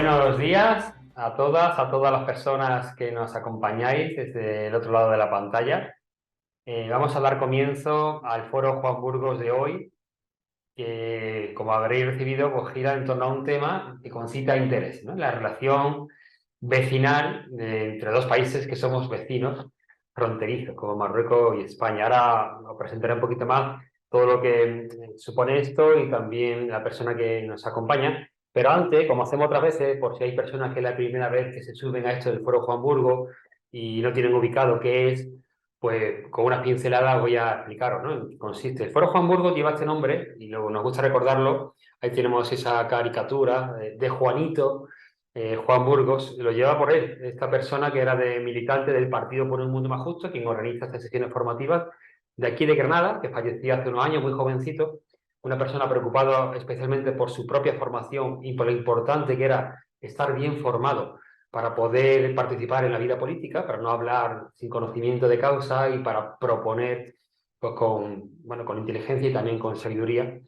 Buenos días a todas las personas que nos acompañáis desde el otro lado de la pantalla. Vamos a dar comienzo al foro Juan Burgos de hoy, que como habréis recibido, pues gira en torno a un tema que concita interés, ¿no? La relación vecinal entre dos países que somos vecinos fronterizos, como Marruecos y España. Ahora os presentaré un poquito más todo lo que supone esto y también la persona que nos acompaña. Pero antes, como hacemos otras veces, por si hay personas que es la primera vez que se suben a esto del Foro Juan Burgo y no tienen ubicado qué es, pues con unas pinceladas voy a explicaros, ¿no? En qué consiste. El Foro Juan Burgos lleva este nombre y luego nos gusta recordarlo. Ahí tenemos esa caricatura de Juanito, Juan Burgos, lo lleva por él, esta persona que era militante del Partido por un Mundo Más Justo, quien organiza estas sesiones formativas de aquí de Granada, que falleció hace unos años, muy jovencito, una persona preocupada especialmente por su propia formación y por lo importante que era estar bien formado para poder participar en la vida política, para no hablar sin conocimiento de causa y para proponer pues, con inteligencia y también con sabiduría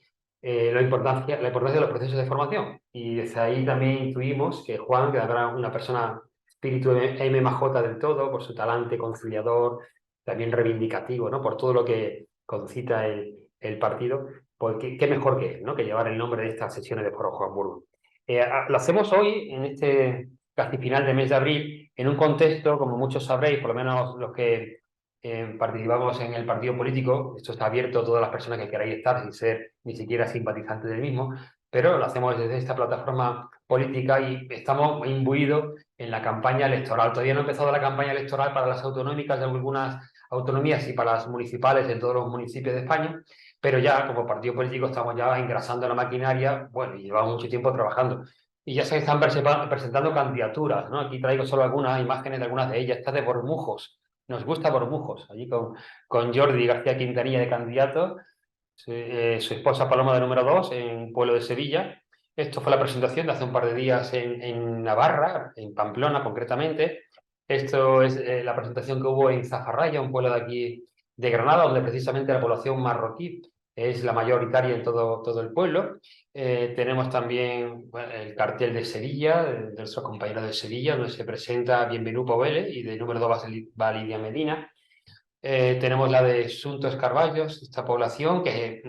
la importancia de los procesos de formación. Y desde ahí también intuimos que Juan, que era una persona espíritu MMJ del todo, por su talante conciliador, también reivindicativo, ¿no? Por todo lo que concita el partido, pues qué mejor que él, ¿no? Que llevar el nombre de estas sesiones de Foro Juan Burgos. Lo hacemos hoy, en este casi final de mes de abril, en un contexto, como muchos sabréis, por lo menos los que participamos en el partido político, esto está abierto a todas las personas que queráis estar sin ser ni siquiera simpatizantes del mismo, pero lo hacemos desde esta plataforma política y estamos imbuidos en la campaña electoral. Todavía no ha empezado la campaña electoral para las autonómicas de algunas autonomías y para las municipales en todos los municipios de España, pero ya como partido político estamos ya engrasando la maquinaria, bueno, y llevamos mucho tiempo trabajando. Y ya se están presentando candidaturas, ¿no? Aquí traigo solo algunas imágenes de algunas de ellas. Esta de Bormujos. Nos gusta Bormujos, allí con Jordi García Quintanilla de candidato, su esposa Paloma de número 2 en Pueblo de Sevilla. Esto fue la presentación de hace un par de días en Navarra, en Pamplona concretamente. Esto es la presentación que hubo en Zafarraya, un pueblo de aquí de Granada, donde precisamente la población marroquí es la mayoritaria en todo el pueblo. Tenemos también bueno, el cartel de Sevilla, de nuestros compañeros de Sevilla, donde se presenta Bienvenido Povele y de número 2 va Lidia Medina. Tenemos la de Suntos Carballos, esta población que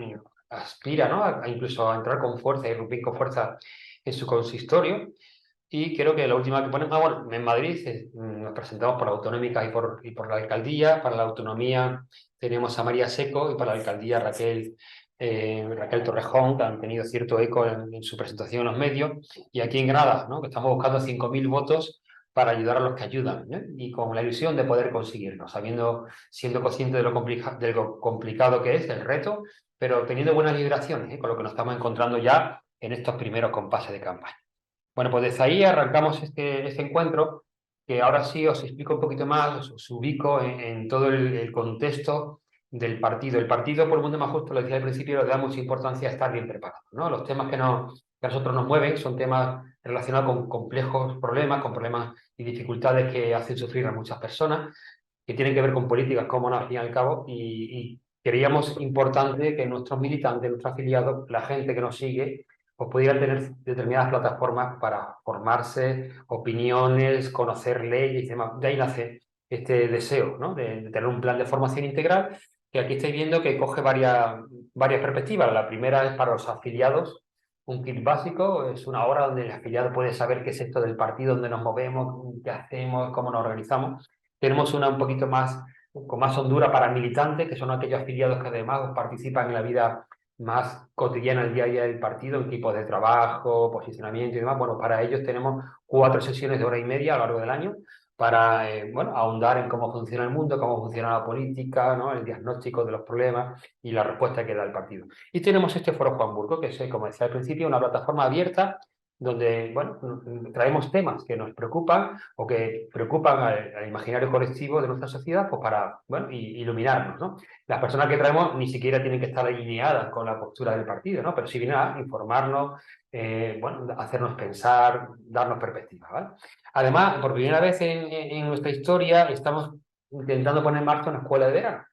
aspira, ¿no? Incluso a entrar con fuerza y irrumpir con fuerza en su consistorio. Y creo que la última que ponemos, bueno, en Madrid nos presentamos por la autonómica y por la alcaldía. Para la autonomía tenemos a María Seco y para la alcaldía Raquel Torrejón, que han tenido cierto eco en su presentación en los medios. Y aquí en Granada, ¿no? Que estamos buscando 5.000 votos para ayudar a los que ayudan, ¿no? Y con la ilusión de poder conseguirlo, siendo consciente de de lo complicado que es el reto, pero teniendo buenas vibraciones, con lo que nos estamos encontrando ya en estos primeros compases de campaña. Bueno, pues desde ahí arrancamos este encuentro, que ahora sí os explico un poquito más, os ubico en todo el contexto del partido. El partido, por el mundo más justo, lo decía al principio, le da mucha importancia a estar bien preparado, ¿no? Los temas que a nosotros nos mueven son temas relacionados con complejos problemas, con problemas y dificultades que hacen sufrir a muchas personas, que tienen que ver con políticas, como no, al fin y al cabo, y creíamos importante que nuestros militantes, nuestros afiliados, la gente que nos sigue, pues pudieran tener determinadas plataformas para formarse, opiniones, conocer leyes y demás. De ahí nace este deseo, ¿no? De tener un plan de formación integral, que aquí estáis viendo que coge varias perspectivas. La primera es para los afiliados, un kit básico, es una hora donde el afiliado puede saber qué es esto del partido, dónde nos movemos, qué hacemos, cómo nos organizamos. Tenemos una un poquito más, con más hondura para militantes, que son aquellos afiliados que además participan en la vida más cotidiana, el día a día del partido, en tipos de trabajo, posicionamiento y demás. Bueno, para ellos tenemos 4 sesiones de hora y media a lo largo del año para bueno, ahondar en cómo funciona el mundo, cómo funciona la política, ¿no? El diagnóstico de los problemas y la respuesta que da el partido. Y tenemos este foro Juan Burgo, que es, como decía al principio, una plataforma abierta donde bueno, traemos temas que nos preocupan o que preocupan al imaginario colectivo de nuestra sociedad pues para bueno, iluminarnos, ¿no? Las personas que traemos ni siquiera tienen que estar alineadas con la postura del partido, ¿no? Pero sí vienen a informarnos, bueno, hacernos pensar, darnos perspectiva, ¿vale? Además, por primera vez en nuestra historia estamos intentando poner en marcha una escuela de verano.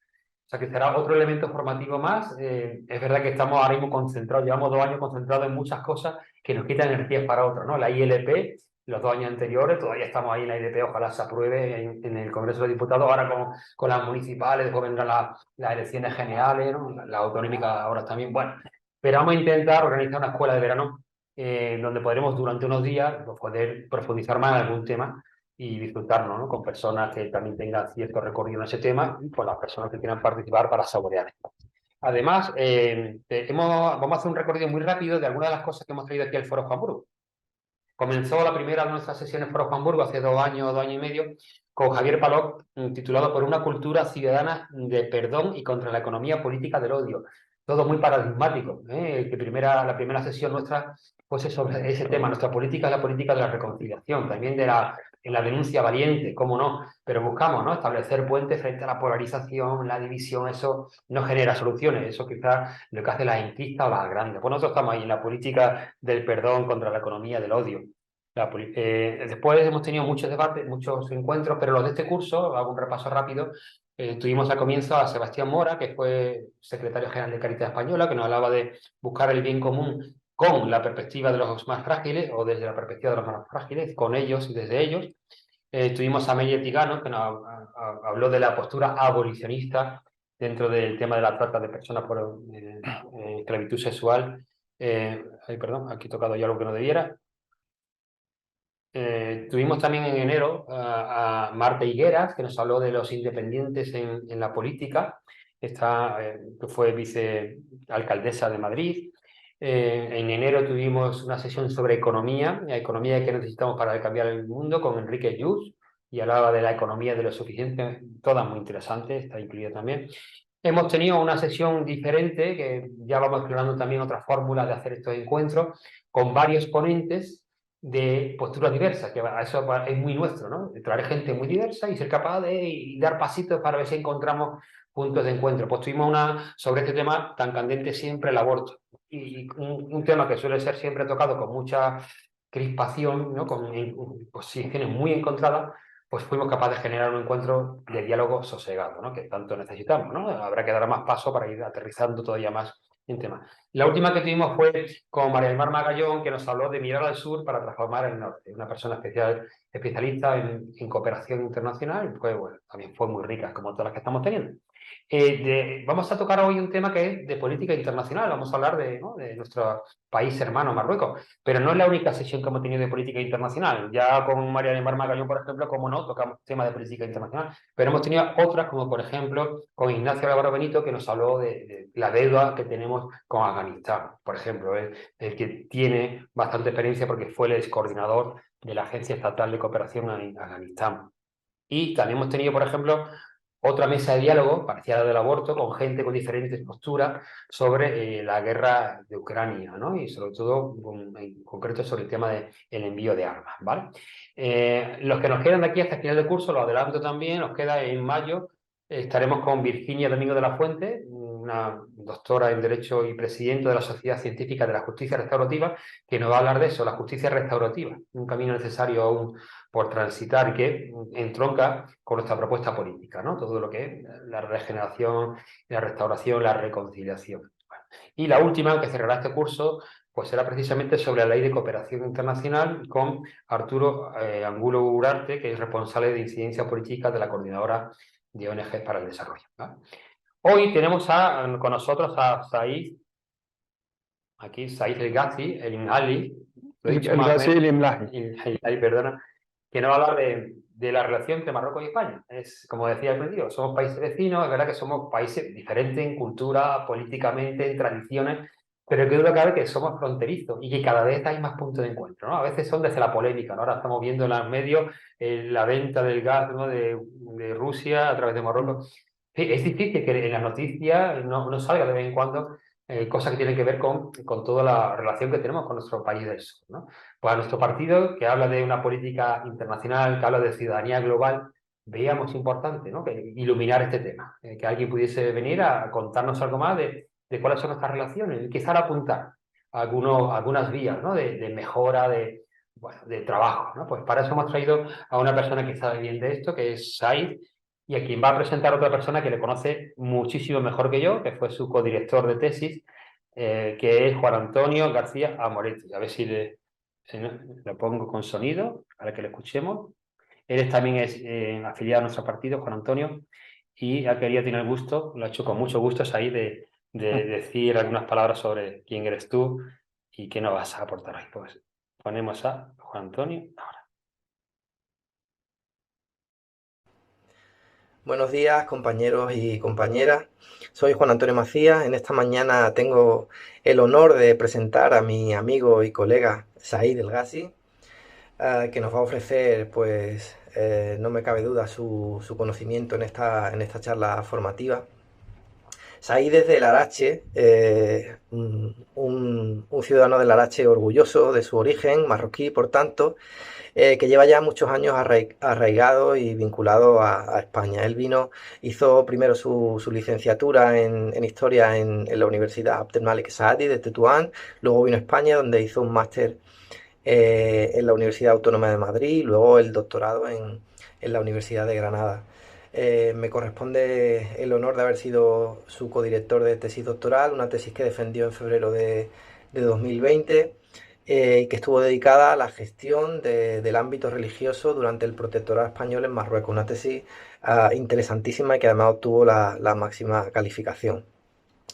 O sea que será otro elemento formativo más. Es verdad que estamos ahora mismo concentrados, llevamos 2 años concentrados en muchas cosas que nos quitan energías para otras, ¿no? La ILP, los 2 años anteriores, todavía estamos ahí en la ILP, ojalá se apruebe en el Congreso de los Diputados, ahora con las municipales, después vendrán las elecciones generales, ¿no? La autonómica ahora también. Bueno, pero vamos a intentar organizar una escuela de verano donde podremos durante unos días pues, poder profundizar más en algún tema y disfrutarlo, ¿no? Con personas que también tengan cierto recorrido en ese tema y con las personas que quieran participar para saborear esto. Además, vamos a hacer un recorrido muy rápido de algunas de las cosas que hemos traído aquí al Foro Juan Burgos. Comenzó la primera de nuestras sesiones Foro Juan Burgos hace 2 años, 2 años y medio, con Javier Palop, titulado Por una cultura ciudadana de perdón y contra la economía política del odio. Todo muy paradigmático, ¿eh? La primera sesión nuestra fuese sobre ese tema. Nuestra política es la política de la reconciliación, también en la denuncia valiente, cómo no, pero buscamos, ¿no?, establecer puentes frente a la polarización, la división. Eso no genera soluciones, eso quizás lo que hace las enquistas o las grandes. Pues nosotros estamos ahí en la política del perdón contra la economía del odio. Después hemos tenido muchos debates, muchos encuentros, pero los de este curso, hago un repaso rápido. Tuvimos al comienzo a Sebastián Mora, que fue secretario general de Cáritas Española, que nos hablaba de buscar el bien común con la perspectiva de los más frágiles, o desde la perspectiva de los más frágiles, con ellos y desde ellos. Tuvimos a Amelia Tigano, que nos habló de la postura abolicionista dentro del tema de la trata de personas por esclavitud sexual. Perdón, aquí he tocado ya algo que no debiera. Tuvimos también en enero a Marta Higueras, que nos habló de los independientes en la política, que fue vicealcaldesa de Madrid. En enero tuvimos una sesión sobre economía que necesitamos para cambiar el mundo, con Enrique Lluch, y hablaba de la economía de lo suficiente, toda muy interesante, está incluida también. Hemos tenido una sesión diferente, que ya vamos explorando también otras fórmulas de hacer estos encuentros, con varios ponentes de posturas diversas, que eso es muy nuestro, ¿no? Traer gente muy diversa y ser capaz de dar pasitos para ver si encontramos puntos de encuentro. Pues tuvimos una sobre este tema tan candente siempre, el aborto. Y un tema que suele ser siempre tocado con mucha crispación, ¿no?, con posiciones muy encontradas, pues fuimos capaces de generar un encuentro de diálogo sosegado, ¿no?, que tanto necesitamos, ¿no? Habrá que dar más paso para ir aterrizando todavía más en tema. La última que tuvimos fue con María del Mar Magallón, que nos habló de mirar al sur para transformar el norte. Una persona especialista en cooperación internacional, pues bueno, también fue muy rica, como todas las que estamos teniendo. Vamos a tocar hoy un tema que es de política internacional. Vamos a hablar ¿no?, de nuestro país hermano, Marruecos, pero no es la única sesión que hemos tenido de política internacional. Ya con María del Mar Magallón, por ejemplo, como no, tocamos temas de política internacional, pero hemos tenido otras, como por ejemplo con Ignacio Álvaro Benito, que nos habló de la deuda que tenemos con Afganistán, por ejemplo, el que tiene bastante experiencia porque fue el excoordinador de la Agencia Estatal de Cooperación en Afganistán. Y también hemos tenido, por ejemplo, otra mesa de diálogo, parecida a la del aborto, con gente con diferentes posturas sobre la guerra de Ucrania, ¿no? Y sobre todo, en concreto, sobre el tema del envío de armas, ¿vale? Los que nos quedan de aquí hasta el final del curso, lo adelanto también, nos queda en mayo, estaremos con Virginia Domingo de la Fuente, una doctora en Derecho y presidente de la Sociedad Científica de la Justicia Restaurativa, que nos va a hablar de eso, la justicia restaurativa, un camino necesario aún por transitar, que entronca con nuestra propuesta política, ¿no? Todo lo que es la regeneración, la restauración, la reconciliación. Bueno, y la última, que cerrará este curso, pues será precisamente sobre la Ley de Cooperación Internacional, con Arturo Angulo Urarte, que es responsable de incidencia política de la Coordinadora de ONG para el Desarrollo, ¿vale? Hoy tenemos con nosotros a Said, aquí Said El Ghazi, el Imlali, lo he dicho El más o Ghazi y el menos, Imlahi. perdona, que nos habla de la relación entre Marruecos y España. Es, como decía al principio, somos países vecinos, es verdad que somos países diferentes en cultura, políticamente, en tradiciones, pero que duda cabe que somos fronterizos y que cada vez hay más puntos de encuentro, ¿no? A veces son desde la polémica, ¿no? Ahora estamos viendo en los medios la venta del gas, ¿no?, de Rusia a través de Marruecos. Sí, es difícil que en las noticias no salga de vez en cuando cosas que tienen que ver con toda la relación que tenemos con nuestro país del sur, ¿no? Pues a nuestro partido, que habla de una política internacional, que habla de ciudadanía global, veíamos importante, ¿no?, que iluminar este tema, que alguien pudiese venir a contarnos algo más de cuáles son nuestras relaciones y quizás apuntar algunas vías, ¿no?, de mejora, bueno, de trabajo, ¿no? Pues para eso hemos traído a una persona que sabe bien de esto, que es Said, y a quien va a presentar otra persona que le conoce muchísimo mejor que yo, que fue su codirector de tesis, que es Juan Antonio García Amoretti. A ver si lo pongo con sonido para que lo escuchemos. Él también es afiliado a nuestro partido, Juan Antonio, y ha querido tener el gusto, lo ha hecho con mucho gusto, ahí de decir algunas palabras sobre quién eres tú y qué nos vas a aportar hoy. Pues ponemos a Juan Antonio ahora. Buenos días, compañeros y compañeras. Soy Juan Antonio Macías. En esta mañana tengo el honor de presentar a mi amigo y colega Said El Ghazi, que nos va a ofrecer, pues, no me cabe duda, su conocimiento en esta charla formativa. Said es de Larache, un ciudadano de Larache orgulloso de su origen, marroquí, por tanto, que lleva ya muchos años arraigado y vinculado a España. Él hizo primero su licenciatura en Historia en la Universidad Abdel Malek Saadi de Tetuán, luego vino a España donde hizo un máster en la Universidad Autónoma de Madrid y luego el doctorado en la Universidad de Granada. Me corresponde el honor de haber sido su codirector de tesis doctoral, una tesis que defendió en febrero de 2020 y que estuvo dedicada a la gestión del ámbito religioso durante el protectorado español en Marruecos. Una tesis interesantísima y que además obtuvo la máxima calificación.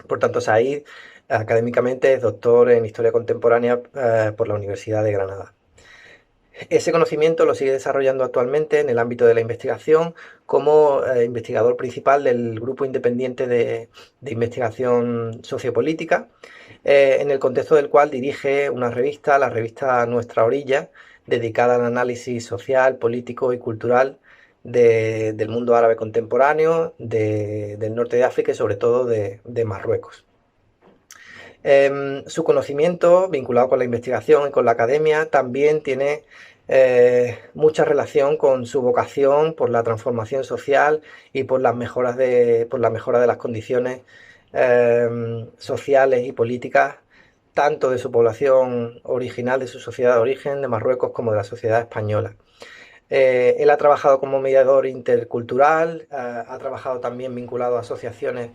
Por tanto, Said académicamente es doctor en Historia Contemporánea por la Universidad de Granada. Ese conocimiento lo sigue desarrollando actualmente en el ámbito de la investigación como investigador principal del Grupo Independiente de Investigación Sociopolítica, en el contexto del cual dirige una revista, la revista Nuestra Orilla, dedicada al análisis social, político y cultural del mundo árabe contemporáneo, del norte de África y sobre todo de Marruecos. Su conocimiento vinculado con la investigación y con la academia también tiene mucha relación con su vocación por la transformación social y por la mejora de las condiciones sociales y políticas tanto de su población original, de su sociedad de origen, de Marruecos, como de la sociedad española. Él ha trabajado como mediador intercultural, ha trabajado también vinculado a asociaciones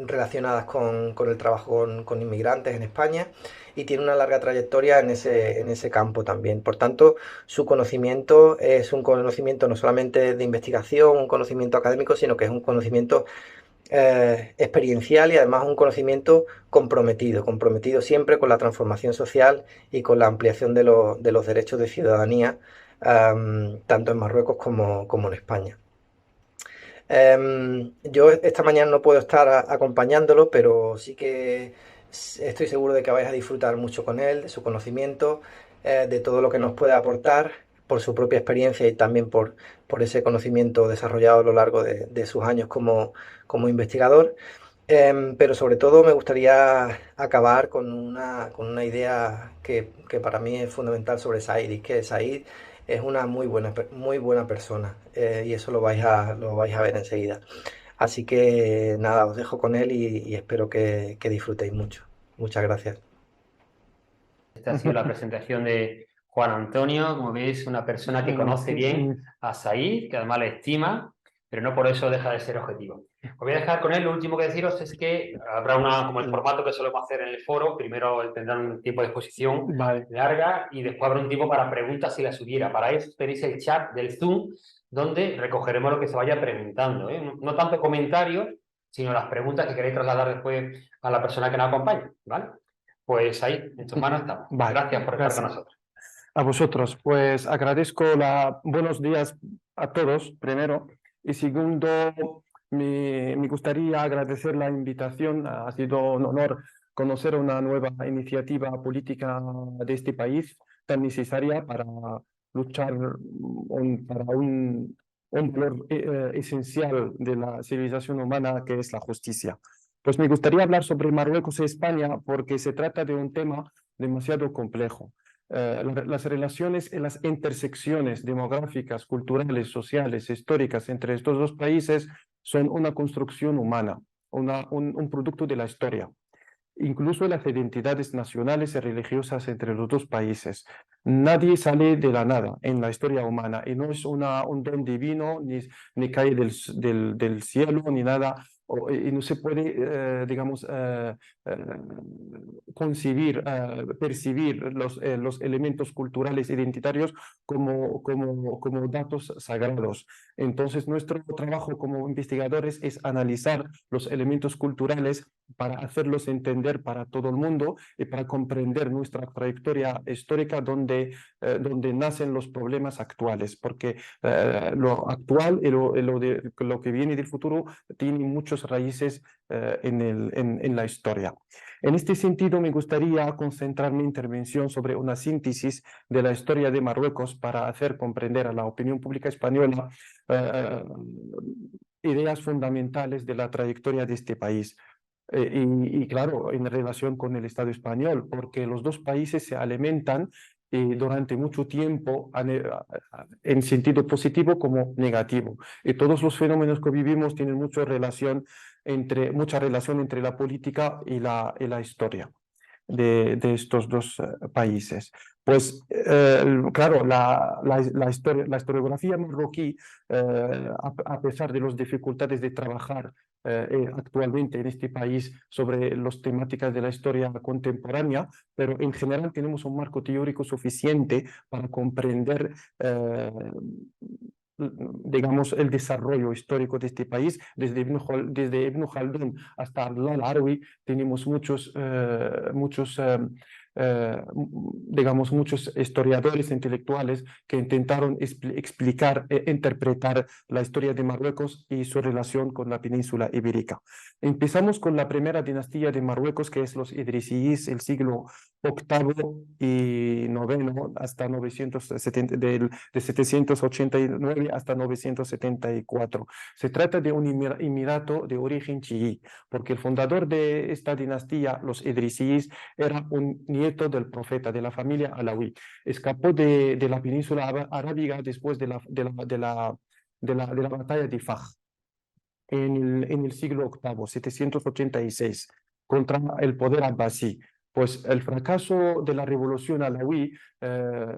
relacionadas con el trabajo con inmigrantes en España y tiene una larga trayectoria en ese campo también. Por tanto, su conocimiento es un conocimiento no solamente de investigación, un conocimiento académico, sino que es un conocimiento experiencial y además un conocimiento comprometido siempre con la transformación social y con la ampliación de los derechos de ciudadanía, tanto en Marruecos como en España. Yo esta mañana no puedo estar acompañándolo, pero sí que estoy seguro de que vais a disfrutar mucho con él, de su conocimiento, de todo lo que nos puede aportar por su propia experiencia y también por ese conocimiento desarrollado a lo largo de sus años como investigador. Pero sobre todo me gustaría acabar con una idea que para mí es fundamental sobre Said, y que Said es una muy buena persona, y eso lo vais a ver enseguida. Así que nada, os dejo con él y espero que disfrutéis mucho. Muchas gracias. Esta ha sido la presentación de Juan Antonio, como veis, una persona que conoce bien a Said, que además le estima, pero no por eso deja de ser objetivo. Os voy a dejar con él. Lo último que deciros es que habrá como el formato que solemos hacer en el foro. Primero tendrán un tiempo de exposición larga y después habrá un tiempo para preguntas si las hubiera. Para eso tenéis el chat del Zoom, donde recogeremos lo que se vaya preguntando, ¿eh? No tanto comentarios, sino las preguntas que queréis trasladar después a la persona que nos acompaña, ¿vale? Pues ahí, en tus manos estamos. Vale, Gracias por estar con nosotros. A vosotros, pues agradezco buenos días a todos, primero. Y segundo, me gustaría agradecer la invitación. Ha sido un honor conocer una nueva iniciativa política de este país tan necesaria para luchar para un valor esencial de la civilización humana, que es la justicia. Pues me gustaría hablar sobre Marruecos y España porque se trata de un tema demasiado complejo. Las relaciones y las intersecciones demográficas, culturales, sociales, históricas entre estos dos países son una construcción humana, un producto de la historia. incluso las identidades nacionales y religiosas entre los dos países. Nadie sale de la nada en la historia humana y no es un don divino, ni cae del cielo, ni nada. Y no se puede, digamos, concebir, percibir los elementos culturales identitarios como datos sagrados. Entonces, nuestro trabajo como investigadores es analizar los elementos culturales para hacerlos entender para todo el mundo y para comprender nuestra trayectoria histórica donde nacen los problemas actuales, porque lo actual y lo que viene del futuro tiene muchas raíces en la historia. En este sentido, me gustaría concentrar mi intervención sobre una síntesis de la historia de Marruecos para hacer comprender a la opinión pública española ideas fundamentales de la trayectoria de este país. Claro, en relación con el Estado español, porque los dos países se alimentan durante mucho tiempo en sentido positivo como negativo. Y todos los fenómenos que vivimos tienen mucha relación entre la política y la historia de estos dos países. Pues claro, la historiografía marroquí, a pesar de las dificultades de trabajar actualmente en este país sobre las temáticas de la historia contemporánea, pero en general tenemos un marco teórico suficiente para comprender digamos, el desarrollo histórico de este país, desde Ibn Khaldun hasta al-Arawi, tenemos digamos, muchos historiadores intelectuales que intentaron explicar e interpretar la historia de Marruecos y su relación con la península ibérica. Empezamos con la primera dinastía de Marruecos, que es los idrisíes, el siglo octavo y noveno hasta 970, de 789 hasta 974. Se trata de un emirato de origen chií, porque el fundador de esta dinastía, los idrisíes, era un nieto del profeta de la familia alawí. Escapó de la península arábiga después de la batalla de Faj en el siglo VIII, 786, contra el poder abbasí. Pues el fracaso de la revolución alawí ha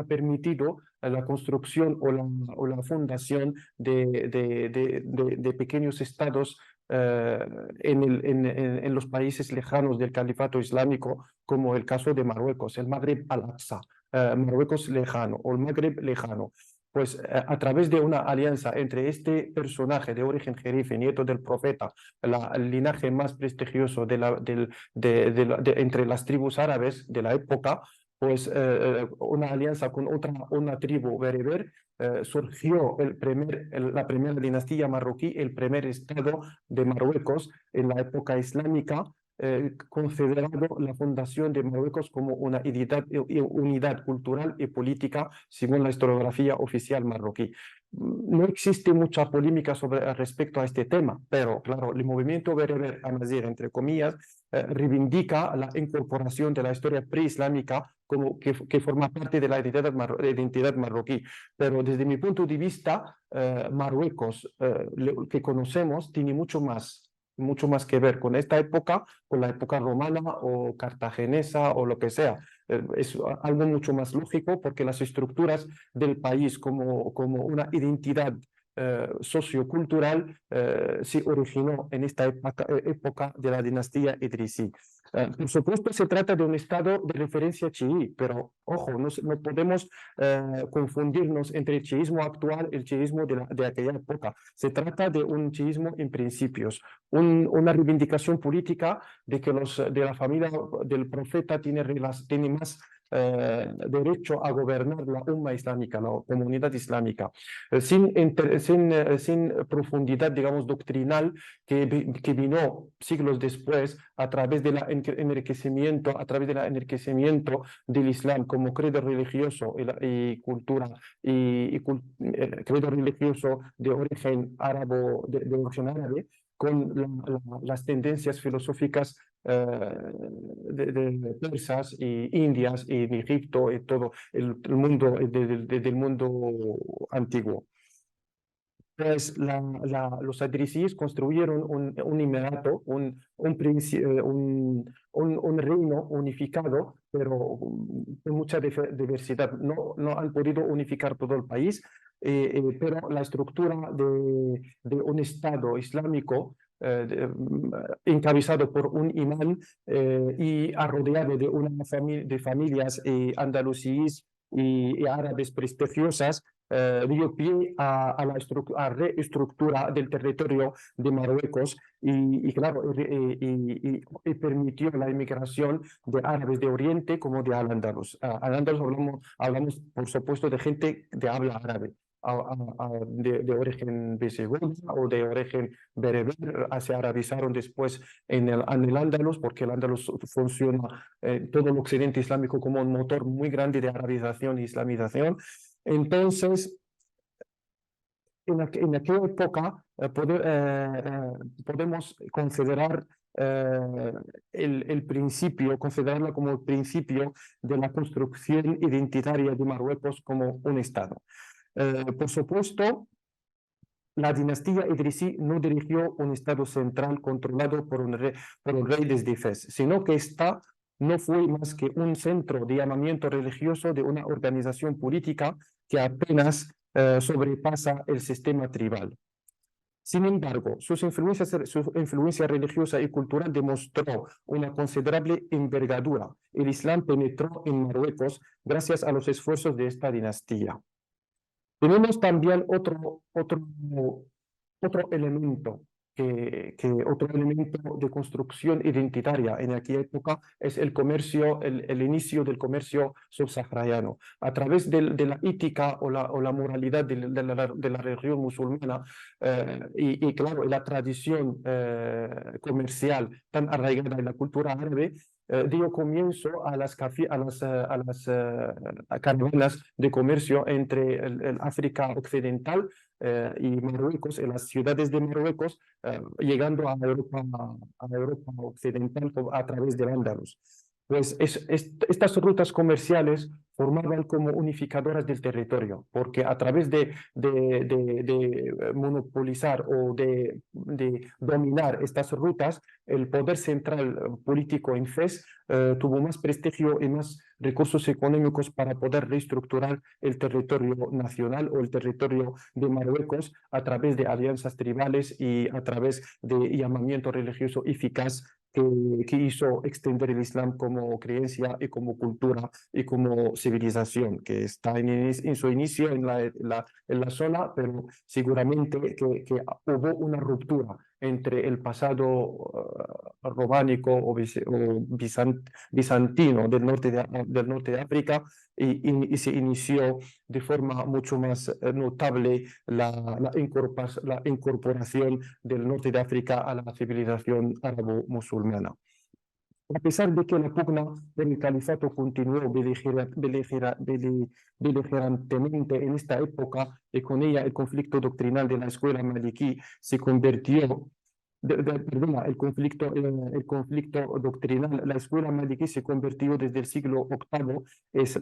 permitido la construcción o la fundación de pequeños estados en los países lejanos del califato islámico, como el caso de Marruecos, el Magreb al-Aqsa, Marruecos lejano o el Magreb lejano. Pues a través de una alianza entre este personaje de origen jerife, nieto del profeta, el linaje más prestigioso entre las tribus árabes de la época, pues una alianza con una tribu bereber, surgió la primera dinastía marroquí, el primer estado de Marruecos en la época islámica, considerando la fundación de Marruecos como una unidad cultural y política según la historiografía oficial marroquí. No existe mucha polémica respecto a este tema, pero claro, el movimiento bereber amazigh, entre comillas, reivindica la incorporación de la historia preislámica como que forma parte de la identidad marroquí. Pero desde mi punto de vista, Marruecos, lo que conocemos, tiene mucho más que ver con esta época, con la época romana o cartaginesa o lo que sea. Es algo mucho más lógico porque las estructuras del país como una identidad sociocultural se originó en esta época de la dinastía idrisí. Por supuesto, se trata de un estado de referencia chií, pero ojo, no podemos confundirnos entre el chiismo actual y el chiismo de aquella época. Se trata de un chiismo en principios, una reivindicación política de que de la familia del profeta tiene más derecho a gobernar la umma islámica, la comunidad islámica, sin profundidad, digamos, doctrinal que vino siglos después a través del enriquecimiento del Islam como credo religioso y cultura credo religioso de origen de origen árabe, con las tendencias filosóficas de persas y indias y de Egipto y todo el mundo del mundo antiguo. Pues los adrisíes construyeron un emirato, un reino unificado, pero con mucha diversidad. No han podido unificar todo el país, pero la estructura de un Estado islámico encabezado por un imán y rodeado de una de familias andalusíes y árabes prestigiosas, dio pie a la reestructura del territorio de Marruecos claro, y permitió la inmigración de árabes de Oriente como de Al-Ándalus. Al-Ándalus hablamos, por supuesto, de gente de habla árabe. De origen visigodo o de origen bereber, se arabizaron después en el Ándalus, porque el Ándalus funciona todo el occidente islámico como un motor muy grande de arabización e islamización. Entonces, en aquella época podemos considerar el principio, considerarla como el principio de la construcción identitaria de Marruecos como un Estado. Por supuesto, la dinastía idrisí no dirigió un Estado central controlado por un rey desde Fez, sino que esta no fue más que un centro de llamamiento religioso de una organización política que apenas sobrepasa el sistema tribal. Sin embargo, su influencia religiosa y cultural demostró una considerable envergadura. El Islam penetró en Marruecos gracias a los esfuerzos de esta dinastía. Tenemos también otro elemento, otro elemento de construcción identitaria en aquella época es el comercio, el inicio del comercio subsahariano. A través de la ética o la moralidad de la religión musulmana claro, la tradición comercial tan arraigada en la cultura árabe, dio comienzo a las caravanas de comercio entre el África Occidental y Marruecos, en las ciudades de Marruecos, llegando a Europa Occidental a través del Ándalus. Pues estas rutas comerciales formaban como unificadoras del territorio, porque a través de monopolizar o de dominar estas rutas, el poder central político en Fez tuvo más prestigio y más recursos económicos para poder reestructurar el territorio nacional o el territorio de Marruecos a través de alianzas tribales y a través de llamamiento religioso eficaz que hizo extender el Islam como creencia y como cultura y como civilización, que está en su inicio en la zona, pero seguramente que hubo una ruptura entre el pasado románico o bizantino del norte de África y se inició de forma mucho más notable la incorporación del norte de África a la civilización árabo-musulmana. A pesar de que la pugna del califato continuó beligerantemente en esta época y con ella el conflicto doctrinal de la escuela maliki se convirtió perdona, el conflicto doctrinal, la escuela maliki se convirtió desde el siglo VIII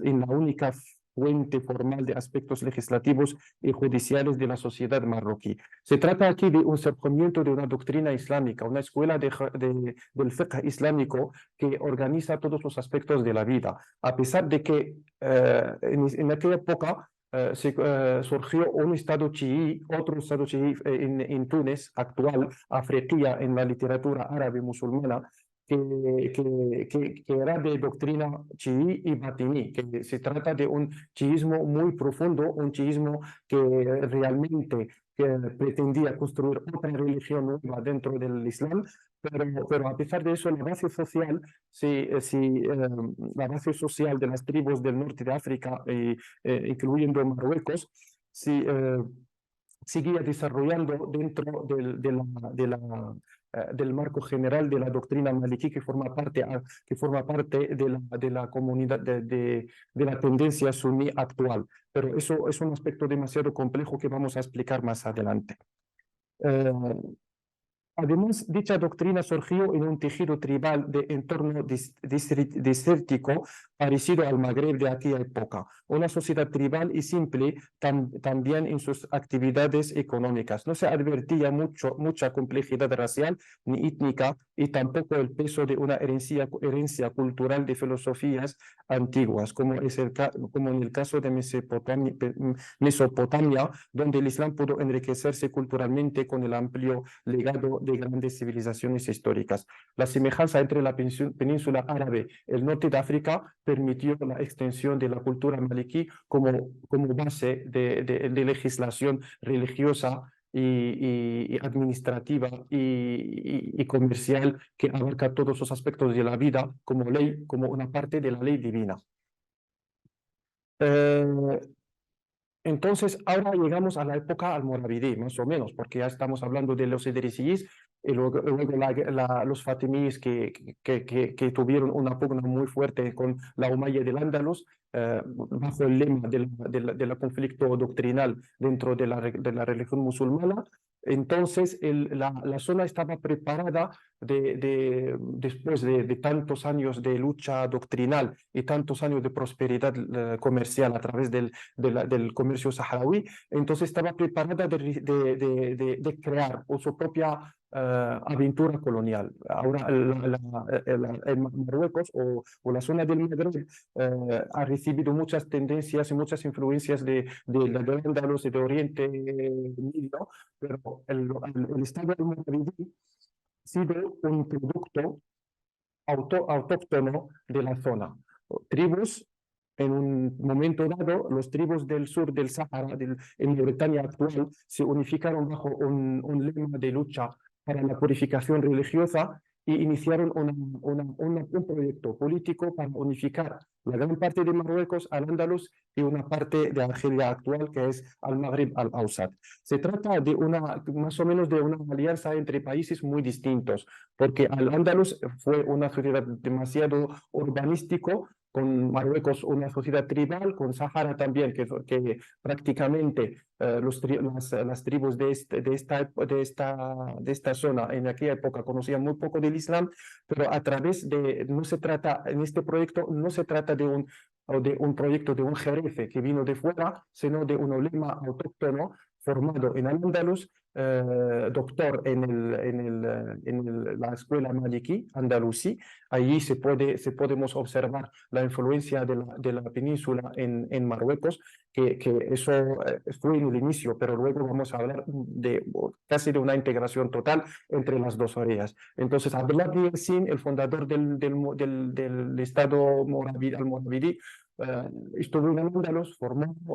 en la única fuente formal de aspectos legislativos y judiciales de la sociedad marroquí. Se trata aquí de un surgimiento de una doctrina islámica, una escuela del fiqh islámico que organiza todos los aspectos de la vida, a pesar de que en aquella época surgió un estado chií, otro estado chií en Túnez, actual, afriquía en la literatura árabe musulmana, que era de doctrina chií y batiní, que se trata de un chiismo muy profundo, un chiismo que realmente pretendía construir otra religión nueva dentro del Islam, pero a pesar de eso, la base social, la base social de las tribus del norte de África, incluyendo Marruecos, seguía desarrollando dentro del marco general de la doctrina maliki que forma parte de la comunidad, de la tendencia suní actual. Pero eso es un aspecto demasiado complejo que vamos a explicar más adelante. Además, dicha doctrina surgió en un tejido tribal de entorno desértico parecido al Magreb de aquella época, una sociedad tribal y simple también en sus actividades económicas. No se advertía mucha complejidad racial ni étnica y tampoco el peso de una herencia cultural de filosofías antiguas, como en el caso de Mesopotamia, donde el Islam pudo enriquecerse culturalmente con el amplio legado de grandes civilizaciones históricas. La semejanza entre la península árabe y el norte de África permitió la extensión de la cultura maliki como base de legislación religiosa y administrativa y comercial que abarca todos los aspectos de la vida como ley, como una parte de la ley divina. Entonces, ahora llegamos a la época almorábide, más o menos, porque ya estamos hablando de los edrisíes y luego los fatimíes que tuvieron una pugna muy fuerte con la Umayya del Andalus, bajo el lema del conflicto doctrinal dentro de la religión musulmana. Entonces, la zona estaba preparada después de tantos años de lucha doctrinal y tantos años de prosperidad comercial a través del comercio saharaui, entonces estaba preparada de crear su propia aventura colonial. Ahora, en Marruecos o la zona del Magreb ha recibido muchas tendencias y muchas influencias de Andalus y de Oriente Medio, pero el Estado almorábide ha sido un producto autóctono de la zona. Tribus, en un momento dado, los tribus del sur del Sahara, en Mauritania actual, se unificaron bajo un lema de lucha para la purificación religiosa y iniciaron un proyecto político para unificar la gran parte de Marruecos, al-Ándalus y una parte de Argelia actual, que es al-Maghrib al-Awsat. Se trata de más o menos de una alianza entre países muy distintos, porque al-Ándalus fue una sociedad demasiado urbanístico, con Marruecos una sociedad tribal, con Sahara también, que prácticamente las tribus de esta zona en aquella época conocían muy poco del Islam, pero no se trata, en este proyecto no se trata de un proyecto de un jerefe que vino de fuera, sino de un ulema autóctono formado en Al-Ándalus, doctor en la escuela maliki, andalusí. Allí podemos observar la influencia de la península en Marruecos, que eso fue en el inicio, pero luego vamos a hablar casi de una integración total entre las dos orillas. Entonces, Abdullah Yassin, el fundador del Estado almorábide, estuvo en Al-Ándalus,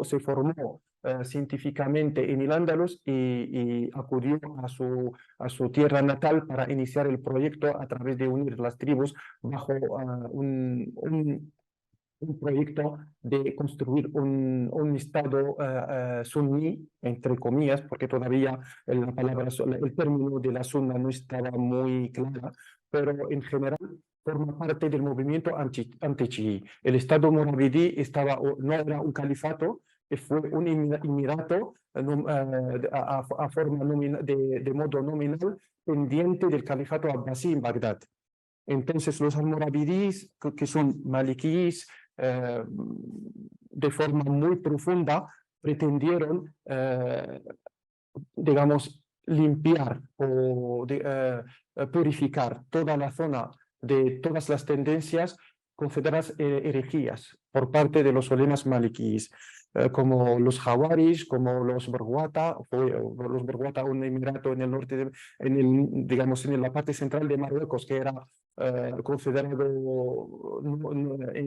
se formó científicamente en el Ándalus y acudió a su tierra natal para iniciar el proyecto a través de unir las tribus bajo un proyecto de construir un Estado suní, entre comillas, porque todavía el término de la sunna no estaba muy clara, pero en general forma parte del movimiento anti-chií. El Estado almorábide no era un califato, fue un emirato de modo nominal pendiente del califato abbasí en Bagdad. Entonces los almorávides, que son malikíes, de forma muy profunda, pretendieron, digamos, limpiar o purificar toda la zona de todas las tendencias consideradas herejías por parte de los ulemas malikíes, como los Jawaris, como los Berwata, un emirato en el norte, digamos, en la parte central de Marruecos, que era considerado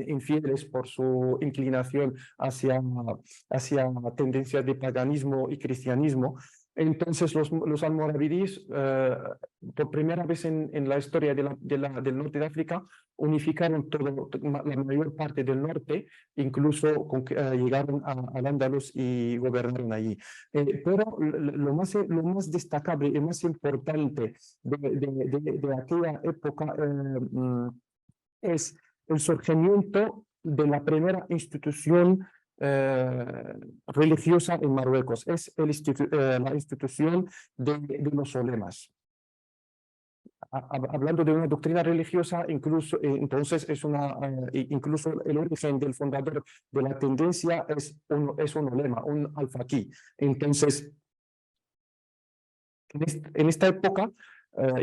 infieles por su inclinación hacia tendencias de paganismo y cristianismo. Entonces los almorávides, por primera vez en la historia del norte de África, unificaron la mayor parte del norte, incluso llegaron al Ándalus y gobernaron allí. Pero lo más destacable y más importante de aquella época es el surgimiento de la primera institución religiosa en Marruecos. Es la institución de los ulemas. hablando de una doctrina religiosa, incluso, entonces incluso el origen del fundador de la tendencia es un ulema, un al-faqih. Entonces, en esta época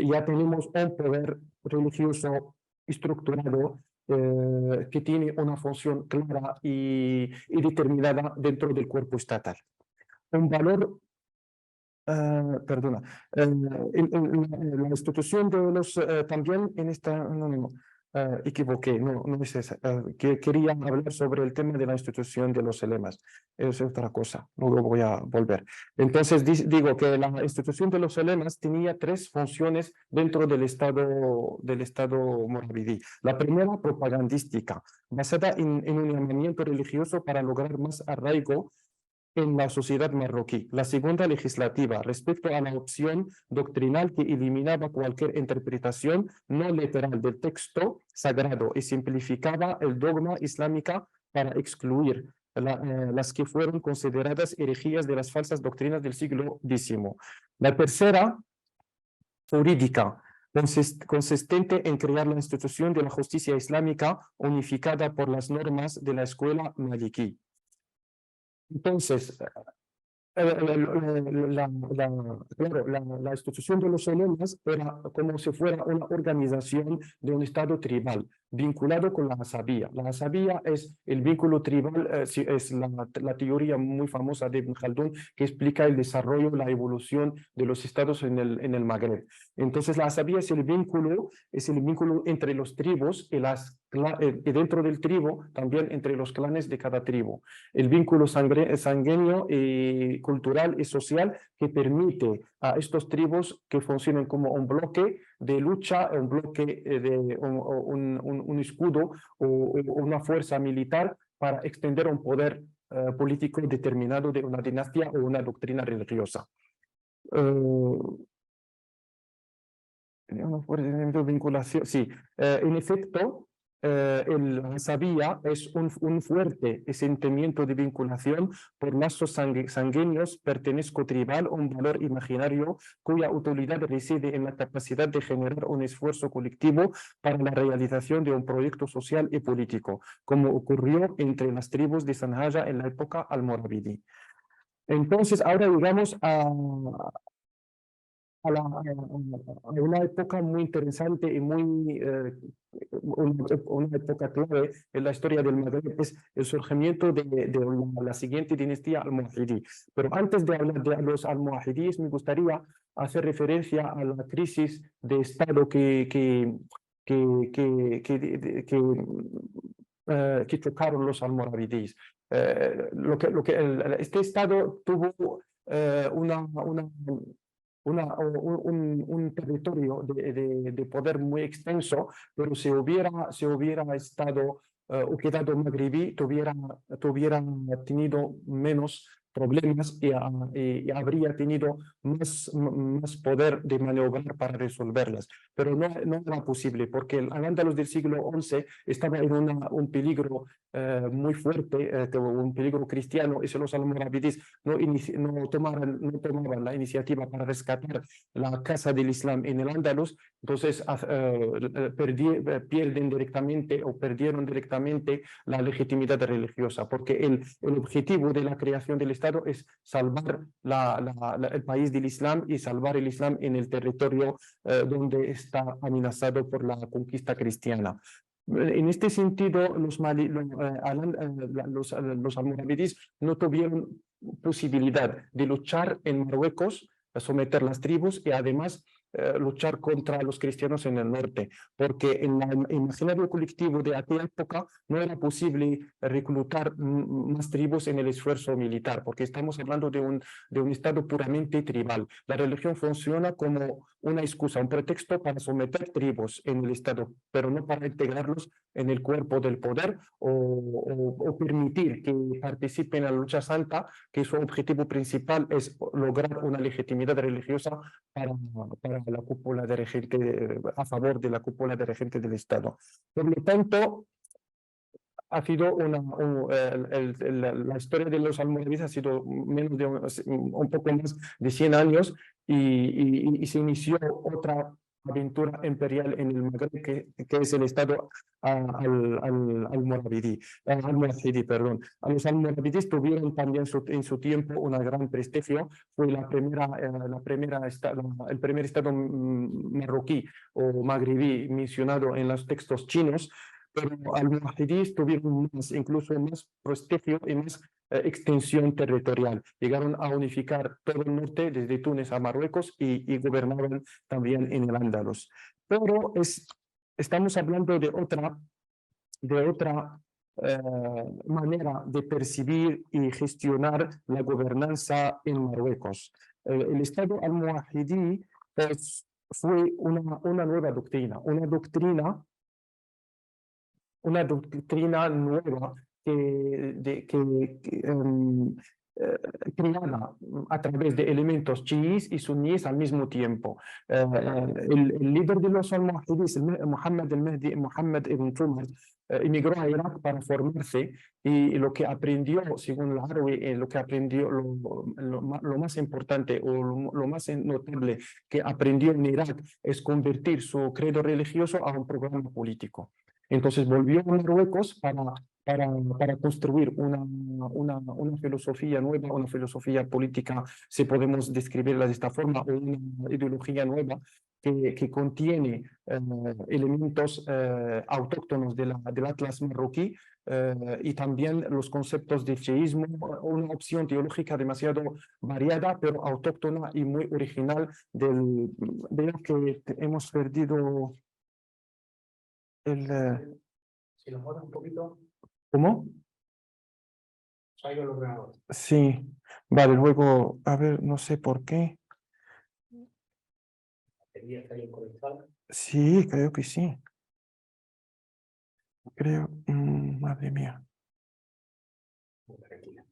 ya tenemos un poder religioso estructurado que tiene una función clara y determinada dentro del cuerpo estatal. Un valor perdona, la institución de los, también en esta, no, equivoqué, no es esa, que quería hablar sobre el tema de la institución de los elemas, es otra cosa, luego voy a volver. Entonces digo que la institución de los elemas tenía tres funciones dentro del Estado moravidí. La primera, propagandística, basada en un llamamiento religioso para lograr más arraigo en la sociedad marroquí. La segunda, legislativa, respecto a la opción doctrinal que eliminaba cualquier interpretación no literal del texto sagrado y simplificaba el dogma islámica para excluir las que fueron consideradas herejías de las falsas doctrinas del siglo X. La tercera, jurídica, consistente en crear la institución de la justicia islámica unificada por las normas de la escuela maliquí. Entonces, la institución de los elemas era como si fuera una organización de un estado tribal vinculado con la asabía. La asabía es el vínculo tribal, es la teoría muy famosa de Ibn Khaldun que explica el desarrollo, la evolución de los estados en el Magreb. Entonces la asabía es el vínculo entre los tribus y dentro del tribu también entre los clanes de cada tribu. El vínculo sanguíneo y cultural y social que permite a estos tribus que funcionen como un bloque de lucha, un bloque de un escudo o una fuerza militar para extender un poder político determinado de una dinastía o una doctrina religiosa. Vinculación, sí, en efecto, la sabía es un fuerte sentimiento de vinculación por lazos sanguíneos, pertenezco tribal, un valor imaginario cuya utilidad reside en la capacidad de generar un esfuerzo colectivo para la realización de un proyecto social y político, como ocurrió entre las tribus de Sanjaya en la época almorávidí. Entonces, ahora llegamos a una época muy interesante y una época clave en la historia del Magreb, es el surgimiento de la siguiente dinastía almohadí. Pero antes de hablar de los almohadíes, me gustaría hacer referencia a la crisis de Estado que chocaron los almorávides. Este Estado tuvo un territorio de poder muy extenso, pero si hubiera estado o quedado magrebí, tuviera tenido menos problemas y habría tenido más poder de maniobrar para resolverlas. Pero no era posible, porque el Al-Ándalus del siglo XI estaba en un peligro muy fuerte, un peligro cristiano, y si los almorávides no tomaban la iniciativa para rescatar la casa del Islam en el Andalus, entonces perdieron directamente la legitimidad religiosa, porque el objetivo de la creación del Estado es salvar el país del Islam y salvar el Islam en el territorio donde está amenazado por la conquista cristiana. En este sentido, los almorávides no tuvieron posibilidad de luchar en Marruecos, someter las tribus y además luchar contra los cristianos en el norte, porque en el imaginario colectivo de aquella época no era posible reclutar más tribus en el esfuerzo militar, porque estamos hablando de un estado puramente tribal. La religión funciona como una excusa, un pretexto para someter tribus en el estado, pero no para integrarlos en el cuerpo del poder o permitir que participen en la lucha santa, que su objetivo principal es lograr una legitimidad religiosa para la cúpula de regente, a favor de la cúpula de regente del Estado. Por lo tanto, ha sido la historia de los almorávides ha sido menos de un poco más de 100 años y se inició otra aventura imperial en el Magreb, que es el Estado almorábidi, perdón. A los almorávides tuvieron también en su tiempo un gran prestigio. Fue el primer Estado marroquí o magrebí mencionado en los textos chinos, pero almohadíes tuvieron incluso más prestigio y más extensión territorial. Llegaron a unificar todo el norte, desde Túnez a Marruecos, y gobernaban también en el Andalus. Pero estamos hablando de otra manera de percibir y gestionar la gobernanza en Marruecos. El Estado almohadí fue una nueva doctrina, una doctrina nueva creada a través de elementos chiíes y suníes al mismo tiempo. El líder de los almohadíes, Mohammed ibn Tumar, emigró a Irak para formarse, y lo que aprendió, según Al-Harwi, lo que aprendió, lo más importante o lo más notable que aprendió en Irak es convertir su credo religioso a un programa político. Entonces volvió a Marruecos para construir una filosofía nueva, una filosofía política, si podemos describirla de esta forma, o una ideología nueva que contiene elementos autóctonos del Atlas marroquí, y también los conceptos de chiismo, una opción teológica demasiado variada, pero autóctona y muy original de lo que hemos perdido. Si lo mueves un poquito. ¿Cómo? Se ha ido el ordenador. Sí, vale, luego, a ver, no sé por qué. ¿Está bien conectado? Sí, creo que sí. Creo, madre mía. Tranquila.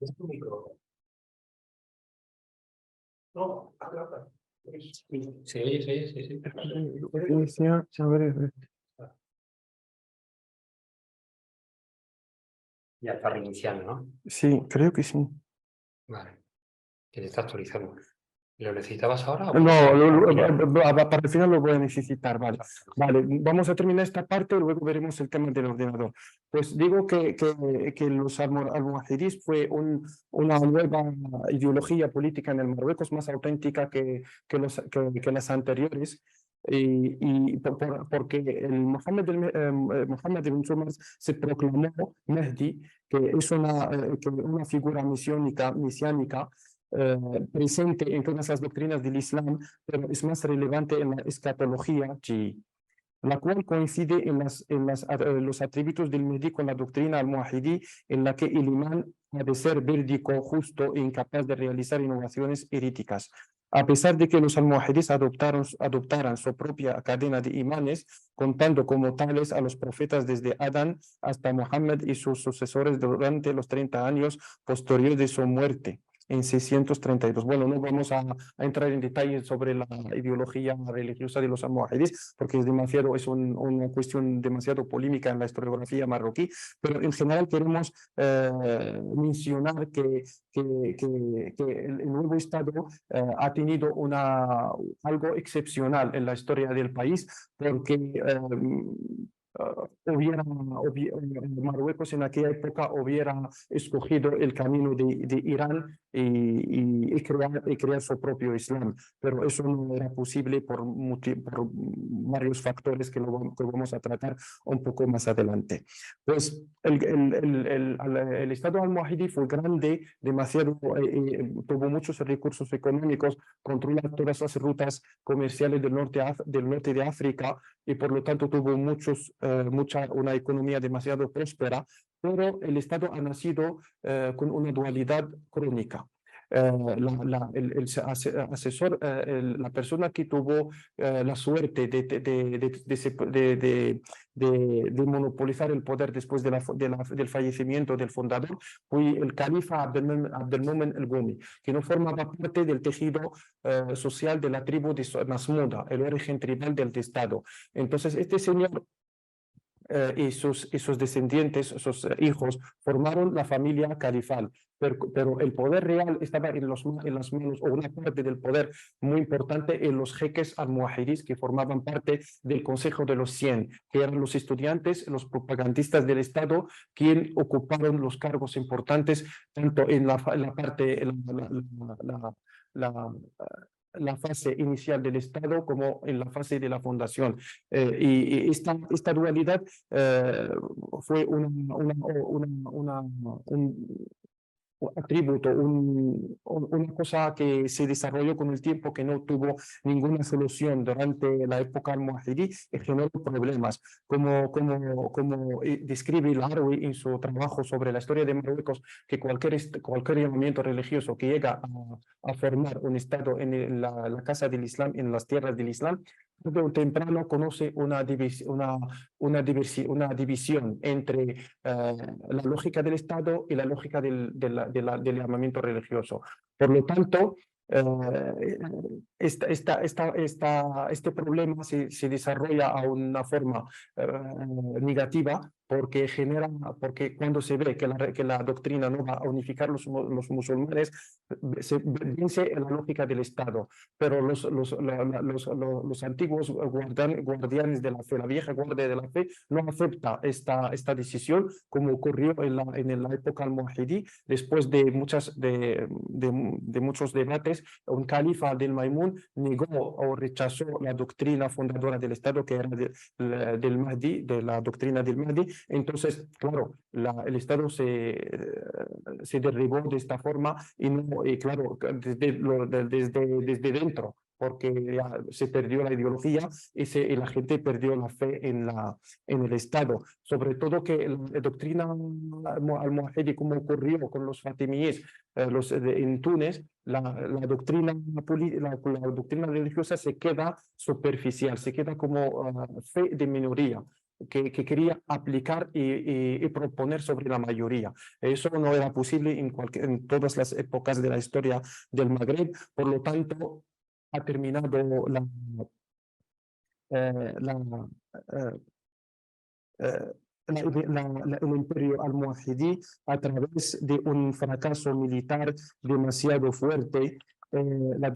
¿Es tu micro? No, habla. Sí. A ver. Ya está reiniciando, ¿no? Sí, creo que sí. Vale. Que te está actualizando. ¿Lo necesitabas ahora? Para el final lo voy a necesitar, vale. Vale, vamos a terminar esta parte y luego veremos el tema del ordenador. Pues digo que los almohadíes fue una nueva ideología política en el Marruecos, más auténtica que las anteriores. Porque Mohammed ibn Tumar se proclamó Mahdi, que es una figura mesiánica, presente en todas las doctrinas del Islam, pero es más relevante en la escatología chií, la cual coincide en los atributos del Mahdi con la doctrina almohadí, en la que el imán ha de ser vérdico, justo e incapaz de realizar innovaciones heréticas. A pesar de que los almohadíes adoptaran su propia cadena de imanes, contando como tales a los profetas desde Adán hasta Mohammed y sus sucesores durante los 30 años posteriores de su muerte, en 632. Bueno, no vamos a entrar en detalles sobre la ideología religiosa de los almohadíes, porque es una cuestión demasiado polémica en la historiografía marroquí, pero en general queremos mencionar que el nuevo Estado ha tenido algo excepcional en la historia del país, porque Marruecos en aquella época hubiera escogido el camino de Irán y crear su propio Islam, pero eso no era posible por varios factores que vamos a tratar un poco más adelante. Pues el Estado almohadí fue grande, demasiado, tuvo muchos recursos económicos, controla todas las rutas comerciales del norte de África, y por lo tanto tuvo una economía demasiado próspera, pero el Estado ha nacido con una dualidad crónica. La persona que tuvo la suerte de monopolizar el poder después del fallecimiento del fundador fue el califa Abdelmomen el Gumi, que no formaba parte del tejido social de la tribu de Masmuda, el origen tribal del Estado. Entonces, este señor y sus descendientes, sus hijos, formaron la familia califal. Pero el poder real estaba en las manos, o una parte del poder muy importante, en los jeques almohadís, que formaban parte del Consejo de los 100, que eran los estudiantes, los propagandistas del Estado, quienes ocuparon los cargos importantes, tanto en la parte, la, la fase inicial del Estado como en la fase de la fundación. Y esta dualidad fue un atributo, una cosa que se desarrolló con el tiempo, que no tuvo ninguna solución durante la época almohadí y generó problemas, como describe el-Harawi en su trabajo sobre la historia de Marruecos, que cualquier movimiento religioso que llega a formar un Estado en la casa del Islam, en las tierras del Islam, tarde o temprano conoce una división entre la lógica del Estado y la lógica del llamamiento religioso. Por lo tanto, este problema se desarrolla a una forma negativa, porque cuando se ve que la doctrina no va a unificar los musulmanes, se vence la lógica del Estado. Pero los antiguos guardianes de la fe, la vieja guardia de la fe, no acepta esta decisión, como ocurrió en la época almohadí. Después de muchos debates, un califa del Maimún negó o rechazó la doctrina fundadora del Estado, que era del Mahdi, de la doctrina del Mahdi. Entonces, claro, el Estado se derribó de esta forma, y claro, desde dentro, porque ya se perdió la ideología y la gente perdió la fe en el Estado. Sobre todo que la doctrina almohadí, como ocurrió con los fatimíes en Túnez, la doctrina religiosa se queda superficial, se queda como fe de minoría, que quería aplicar y proponer sobre la mayoría. Eso no era posible en todas las épocas de la historia del Magreb. Por lo tanto, ha terminado el imperio almohadí a través de un fracaso militar demasiado fuerte. En la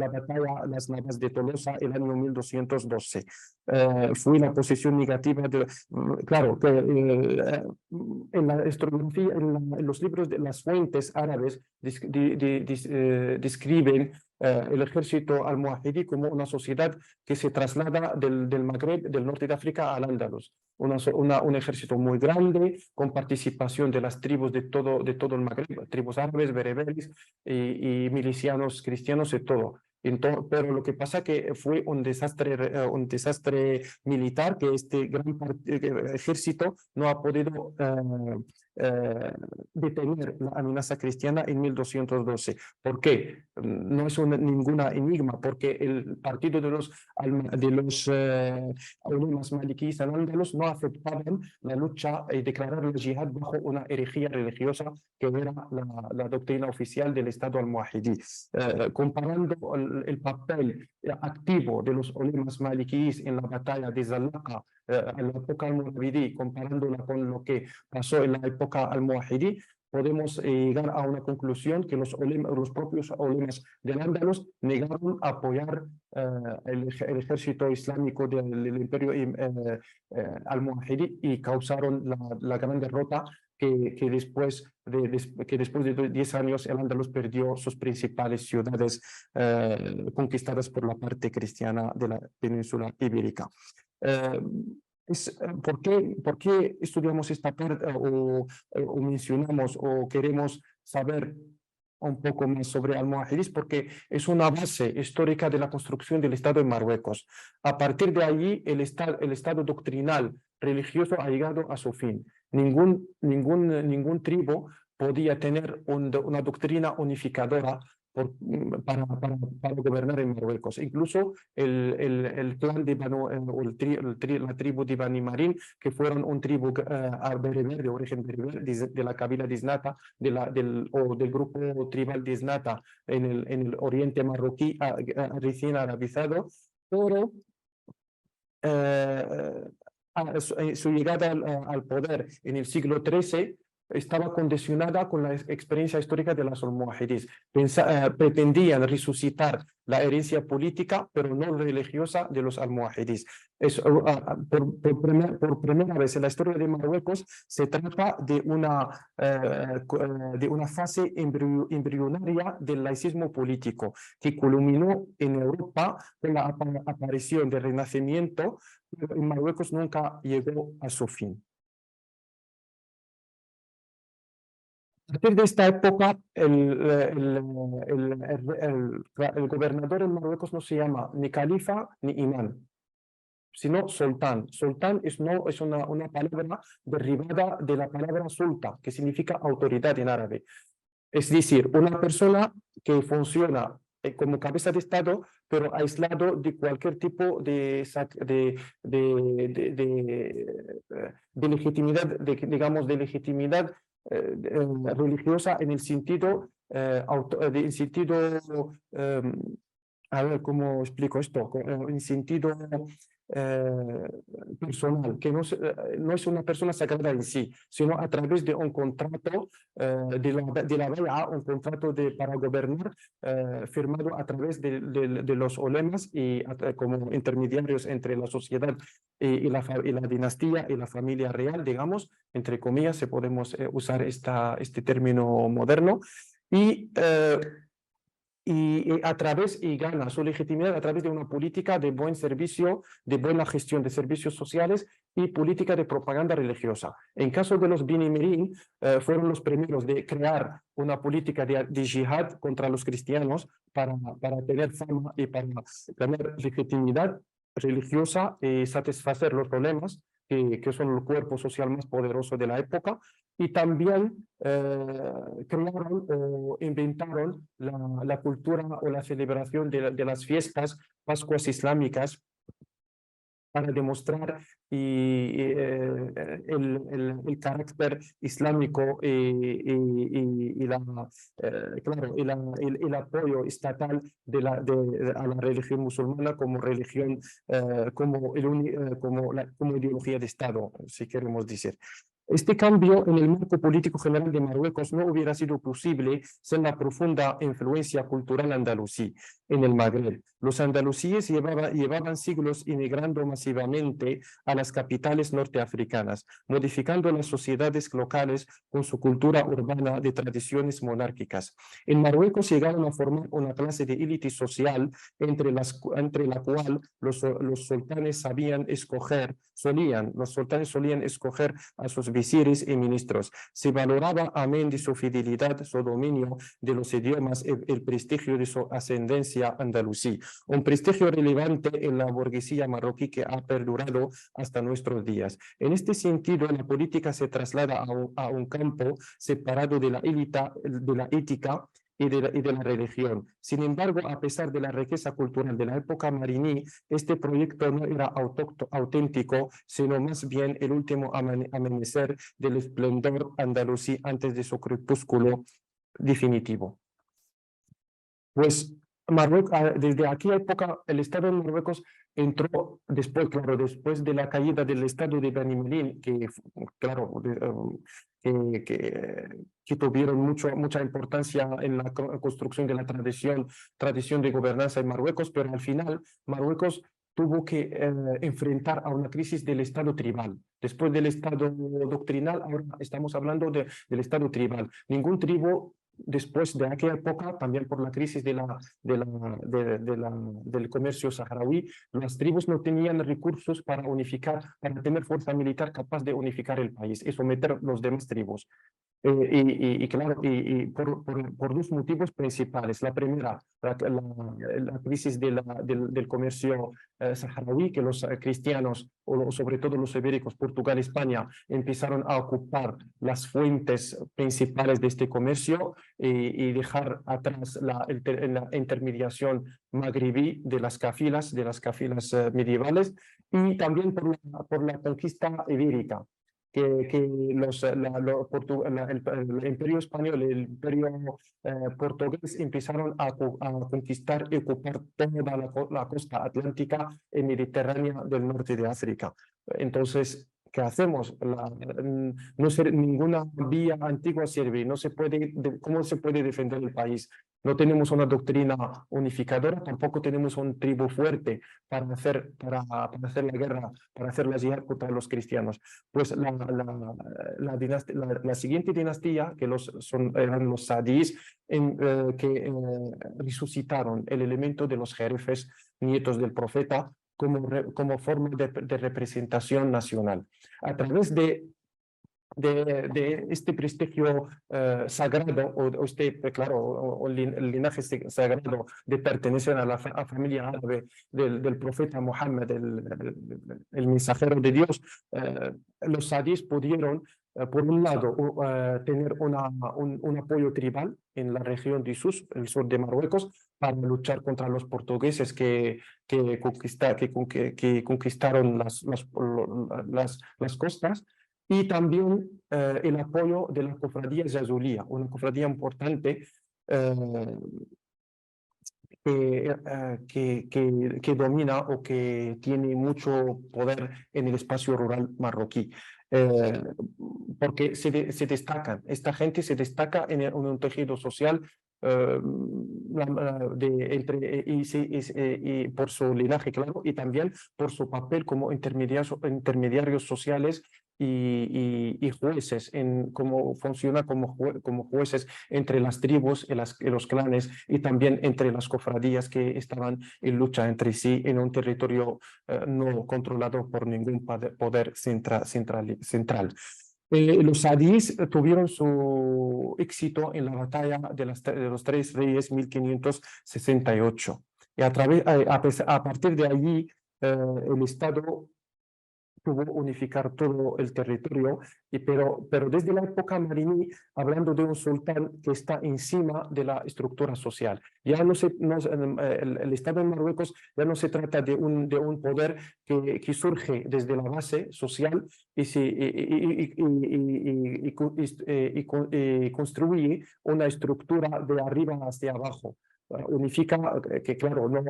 batalla Las Navas de Tolosa, el año 1212. Fue una posición negativa. Claro, que en la historiografía, en los libros de las fuentes árabes, describen el ejército almohadí como una sociedad que se traslada del Magreb, del norte de África, al Andalus. Un ejército muy grande, con participación de las tribus de todo el Magreb, tribus árabes, bereberes y milicianos cristianos y todo. Pero lo que pasa que fue un desastre militar, que este gran ejército no ha podido detener la amenaza cristiana en 1212. ¿Por qué? No es ninguna enigma, porque el partido de los ulemas maliquíes al-Ándalus no aceptaban la lucha y declarar la yihad bajo una herejía religiosa, que era la doctrina oficial del Estado almohadí. Comparando el papel activo de los ulemas maliquíes en la batalla de Zalaqa en la época almohadí, comparándola con lo que pasó en la época almohadí, podemos llegar a una conclusión, que los propios ulemas del Andalus negaron a apoyar el ejército islámico del imperio almohadí, y causaron la gran derrota, que después de 10 años el Andalus perdió sus principales ciudades conquistadas por la parte cristiana de la península ibérica. ¿Por qué estudiamos esta parte, o mencionamos o queremos saber un poco más sobre almohadís? Porque es una base histórica de la construcción del Estado en Marruecos. A partir de allí, el Estado doctrinal religioso ha llegado a su fin. Ningún tribu podía tener una doctrina unificadora para gobernar en Marruecos. Incluso el clan de la tribu de Bani Marín, que fueron un tribu bereber, de origen bereber, de la Kabila Disnata, del grupo tribal Disnata en el oriente marroquí, recién arabizado, pero su llegada al poder en el siglo XIII estaba condicionada con la experiencia histórica de los almohadís. Pretendían resucitar la herencia política, pero no religiosa, de los almohadís. Por primera vez en la historia de Marruecos se trata de una fase embrionaria del laicismo político que culminó en Europa con la aparición del Renacimiento, pero en Marruecos nunca llegó a su fin. A partir de esta época, el gobernador en Marruecos no se llama ni califa ni imán, sino sultán. Sultán es una palabra derivada de la palabra sulta, que significa autoridad en árabe. Es decir, una persona que funciona como cabeza de Estado, pero aislado de cualquier tipo de legitimidad, digamos, de legitimidad religiosa en el sentido, a ver cómo explico esto, en sentido personal, que no es una persona sagrada en sí, sino a través de un contrato de la bay'a, un contrato para gobernar, firmado a través de los ulemas y como intermediarios entre la sociedad y la dinastía y la familia real, digamos, entre comillas, si podemos usar este término moderno, y gana su legitimidad a través de una política de buen servicio, de buena gestión de servicios sociales y política de propaganda religiosa. En caso de los Binimerín, fueron los primeros de crear una política de yihad contra los cristianos para tener fama y para tener legitimidad religiosa y satisfacer los problemas que son el cuerpo social más poderoso de la época, y también crearon o inventaron la cultura o la celebración de las fiestas pascuas islámicas para demostrar el carácter islámico el apoyo estatal a la religión musulmana como religión, como ideología de Estado, si queremos decir. Este cambio en el marco político general de Marruecos no hubiera sido posible sin la profunda influencia cultural andalusí en el Magreb. Los andalusíes llevaban siglos inmigrando masivamente a las capitales norteafricanas, modificando las sociedades locales con su cultura urbana de tradiciones monárquicas. En Marruecos llegaron a formar una clase de élite social entre la cual los sultanes solían escoger a sus visires y ministros. Se valoraba, amén de su fidelidad, su dominio de los idiomas, el prestigio de su ascendencia andalusí, un prestigio relevante en la burguesía marroquí que ha perdurado hasta nuestros días. En este sentido, la política se traslada a un campo separado de la ética y de la religión. Sin embargo, a pesar de la riqueza cultural de la época mariní, este proyecto no era auténtico, sino más bien el último amanecer del esplendor andalusí antes de su crepúsculo definitivo. Pues desde aquella época el Estado de Marruecos entró después de la caída del Estado de Benimelín, que tuvieron mucha importancia en la construcción de la tradición de gobernanza en Marruecos, pero al final Marruecos tuvo que enfrentar a una crisis del Estado tribal. Después del Estado doctrinal, ahora estamos hablando del Estado tribal. Ningún tribu después de aquella época, también por la crisis del comercio saharaui, las tribus no tenían recursos para tener fuerza militar capaz de unificar el país y someter los demás tribus. Por dos motivos principales. La primera, la crisis del comercio saharaui, que los cristianos, o sobre todo los ibéricos, Portugal, España, empezaron a ocupar las fuentes principales de este comercio y dejar atrás la intermediación magrebí de las cafilas medievales, y también por la conquista ibérica. el imperio español, el imperio portugués empezaron a conquistar y ocupar toda la costa atlántica y mediterránea del norte de África. Entonces, ¿qué hacemos? Ninguna vía antigua sirve, no se puede, ¿cómo se puede defender el país? No tenemos una doctrina unificadora, tampoco tenemos un tribu fuerte para hacer la guerra, para hacer la jihad contra los cristianos. Pues la siguiente dinastía, que eran los sadís, que resucitaron el elemento de los jerefes, nietos del profeta, como forma de representación nacional. A través de este prestigio sagrado, o este, claro, o el linaje sagrado de pertenecer a la familia árabe del profeta Mohammed, el mensajero de Dios, los sadís pudieron, por un lado, tener un apoyo tribal en la región de Sus, el sur de Marruecos, para luchar contra los portugueses que conquistaron las costas, y también el apoyo de la cofradía Jazulía, una cofradía importante que domina o que tiene mucho poder en el espacio rural marroquí. Porque se destacan, esta gente se destaca en un tejido social y por su linaje, claro, y también por su papel como intermediarios sociales y jueces, cómo funciona como jueces entre las tribus y los clanes, y también entre las cofradías que estaban en lucha entre sí en un territorio no controlado por ningún poder central. Los sadís tuvieron su éxito en la batalla de los Tres Reyes 1568. Y a partir de allí, el Estado pudo unificar todo el territorio, pero desde la época marín, hablando de un sultán que está encima de la estructura social. Ya el Estado de Marruecos ya no se trata de un poder que surge desde la base social y construye una estructura de arriba hacia abajo. Unifica que, claro, no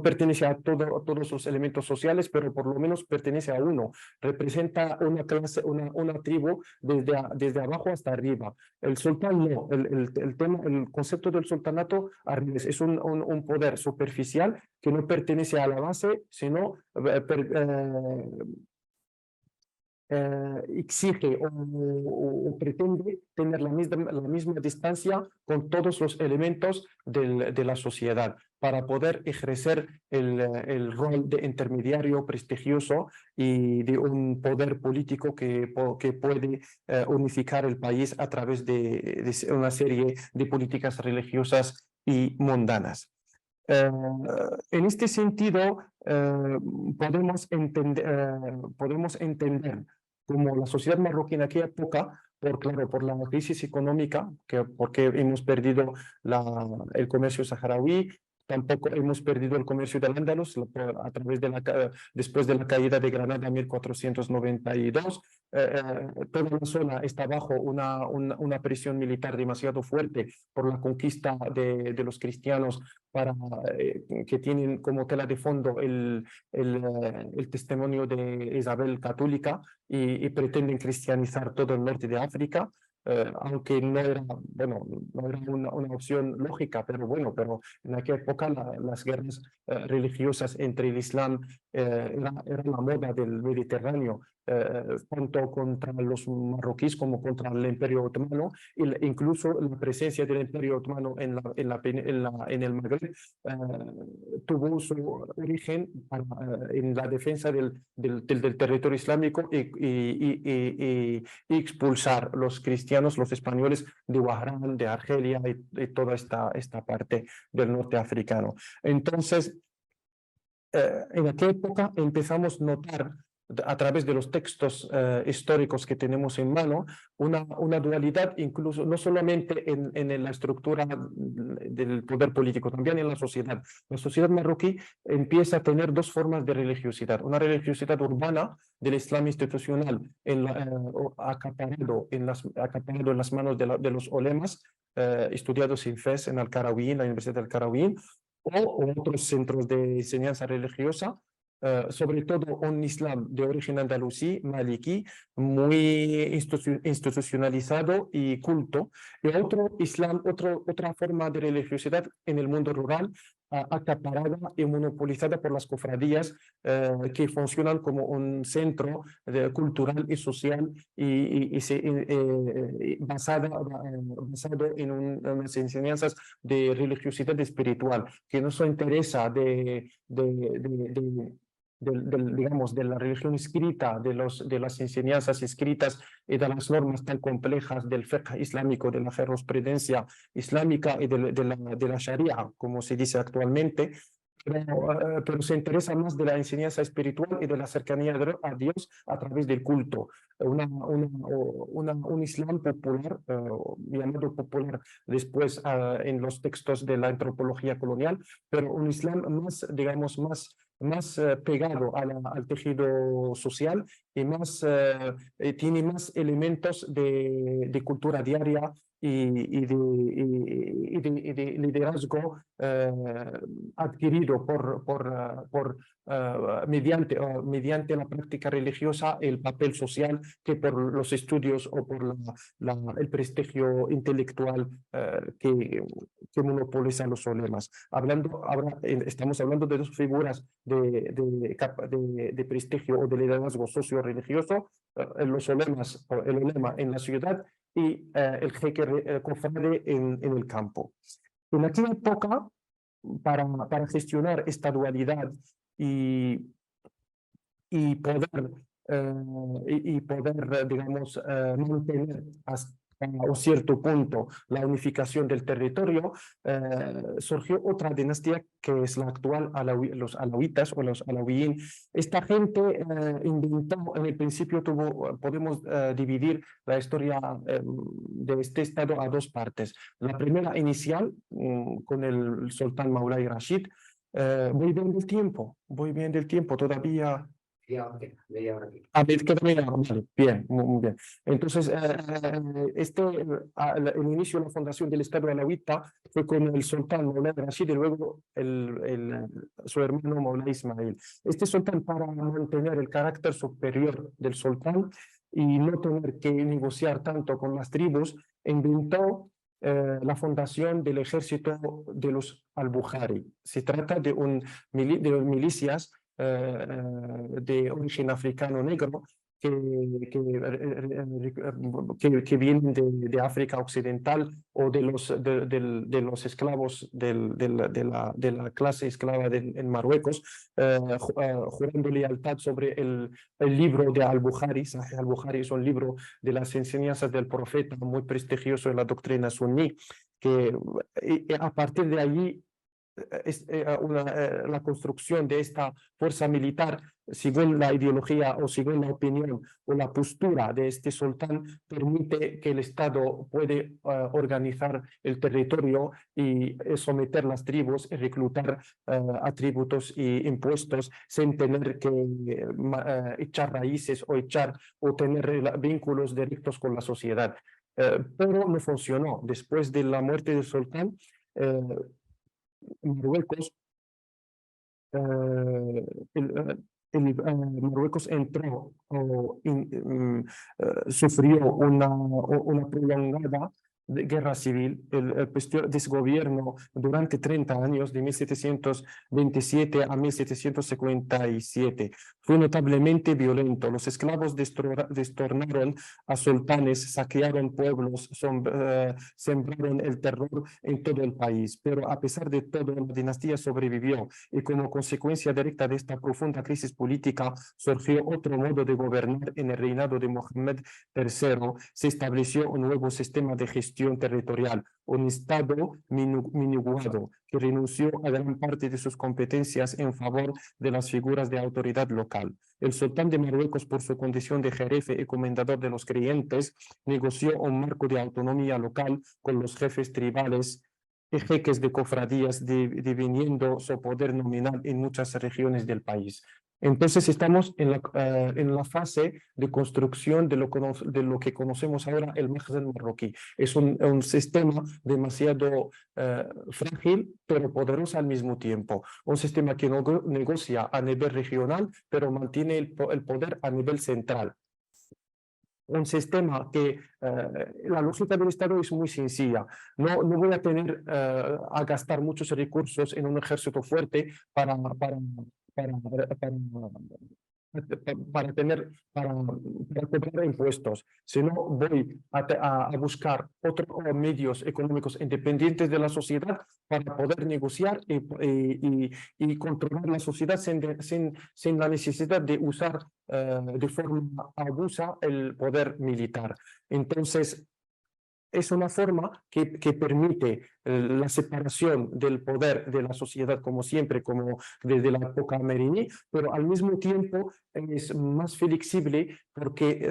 pertenece a todos sus elementos sociales, pero por lo menos pertenece a uno. Representa una clase, una tribu desde abajo hasta arriba. El sultán no. El concepto del sultanato es un poder superficial que no pertenece a la base, sino exige o pretende tener la misma distancia con todos los elementos de la sociedad para poder ejercer el rol de intermediario prestigioso y de un poder político que puede unificar el país a través de una serie de políticas religiosas y mundanas. En este sentido, podemos entender como la sociedad marroquí en aquella época, por la crisis económica, porque hemos perdido el comercio saharaui, tampoco hemos perdido el comercio del Andalus después de la caída de Granada en 1492. Toda la zona está bajo una presión militar demasiado fuerte por la conquista de los cristianos que tienen como tela de fondo el testimonio de Isabel Católica y pretenden cristianizar todo el norte de África. Aunque no era una opción lógica, pero en aquella época las guerras religiosas entre el Islam era la moda del Mediterráneo, tanto contra los marroquíes como contra el Imperio Otomano, incluso la presencia del Imperio Otomano en el Magreb tuvo su origen en la defensa del territorio islámico y expulsar los cristianos, los españoles de Wahran, de Argelia y toda esta parte del norte africano. Entonces, en aquella época empezamos a notar a través de los textos históricos que tenemos en mano, una dualidad incluso no solamente en la estructura del poder político, también en la sociedad. La sociedad marroquí empieza a tener dos formas de religiosidad. Una religiosidad urbana del Islam institucional acaparado en las manos de los ulemas, estudiados en Fez, en Al-Qarawiyyin, la Universidad del Qarawiyyin, o otros centros de enseñanza religiosa, sobre todo un Islam de origen andalusí, maliki, muy institucionalizado y culto, y otro Islam, otra forma de religiosidad en el mundo rural, acaparada y monopolizada por las cofradías, que funcionan como un centro cultural y social basado en unas enseñanzas de religiosidad espiritual, que no se interesa digamos, de la religión escrita, de las enseñanzas escritas y de las normas tan complejas del fiqh islámico, de la jurisprudencia islámica y de la sharia, como se dice actualmente, pero se interesa más de la enseñanza espiritual y de la cercanía a Dios a través del culto. Un Islam popular, llamado popular después en los textos de la antropología colonial, pero un Islam más, digamos, más pegado al tejido social y tiene más elementos de cultura diaria y de liderazgo adquirido mediante la práctica religiosa, el papel social, que por los estudios o por el prestigio intelectual que monopolizan los ulemas. Ahora estamos hablando de dos figuras de prestigio o de liderazgo socio-religioso, los ulemas, el ulema en la ciudad y el jeque cofrade en el campo. En aquella época, para gestionar esta dualidad y poder, digamos, mantener hasta un cierto punto la unificación del territorio, surgió otra dinastía que es la actual, los alawitas o los alawiyyin. Esta gente inventó, en el principio podemos dividir la historia de este estado a dos partes. La primera inicial, con el sultán Moulay Rashid. Voy bien del tiempo, todavía. Vale, bien, muy bien. Entonces, el inicio de la fundación del Estado alawita fue con el sultán Moulay Rashid y luego su hermano Moulay Ismail. Este sultán, para mantener el carácter superior del sultán y no tener que negociar tanto con las tribus, inventó la fundación del ejército de los al-Bukhari. Se trata de milicias de origen africano negro que vienen de África Occidental o de los esclavos de la clase esclava en Marruecos, jurando lealtad sobre el libro de Al-Bukhari. Sahih Al-Bukhari es un libro de las enseñanzas del profeta, muy prestigioso en la doctrina suní, que a partir de allí la construcción de esta fuerza militar, según la ideología o según la opinión o la postura de este sultán, permite que el Estado puede organizar el territorio y someter las tribus y reclutar atributos y impuestos sin tener que echar raíces o tener vínculos directos con la sociedad. Pero no funcionó. Después de la muerte del sultán, Marruecos, Marruecos entró sufrió una prolongada guerra civil, el desgobierno durante 30 años, de 1727 a 1757. Fue notablemente violento. Los esclavos destornaron a sultanes, saquearon pueblos, sembraron el terror en todo el país. Pero a pesar de todo, la dinastía sobrevivió y como consecuencia directa de esta profunda crisis política surgió otro modo de gobernar en el reinado de Mohammed III. Se estableció un nuevo sistema de gestión gestión territorial, un Estado miniguado que renunció a gran parte de sus competencias en favor de las figuras de autoridad local. El sultán de Marruecos, por su condición de jefe y comendador de los creyentes, negoció un marco de autonomía local con los jefes tribales y jeques de cofradías, diviniendo su poder nominal en muchas regiones del país. Entonces estamos en la fase de construcción de lo que conocemos ahora el Makhzen marroquí. Es un sistema demasiado frágil, pero poderoso al mismo tiempo. Un sistema que negocia a nivel regional, pero mantiene el poder a nivel central. Un sistema que la lógica del Estado es muy sencilla. No voy a tener a gastar muchos recursos en un ejército fuerte para cobrar impuestos, sino voy a buscar otros medios económicos independientes de la sociedad para poder negociar y controlar la sociedad sin la necesidad de usar de forma abusa el poder militar. Entonces, es una forma que permite la separación del poder de la sociedad, como siempre, como desde la época merengue, pero al mismo tiempo es más flexible porque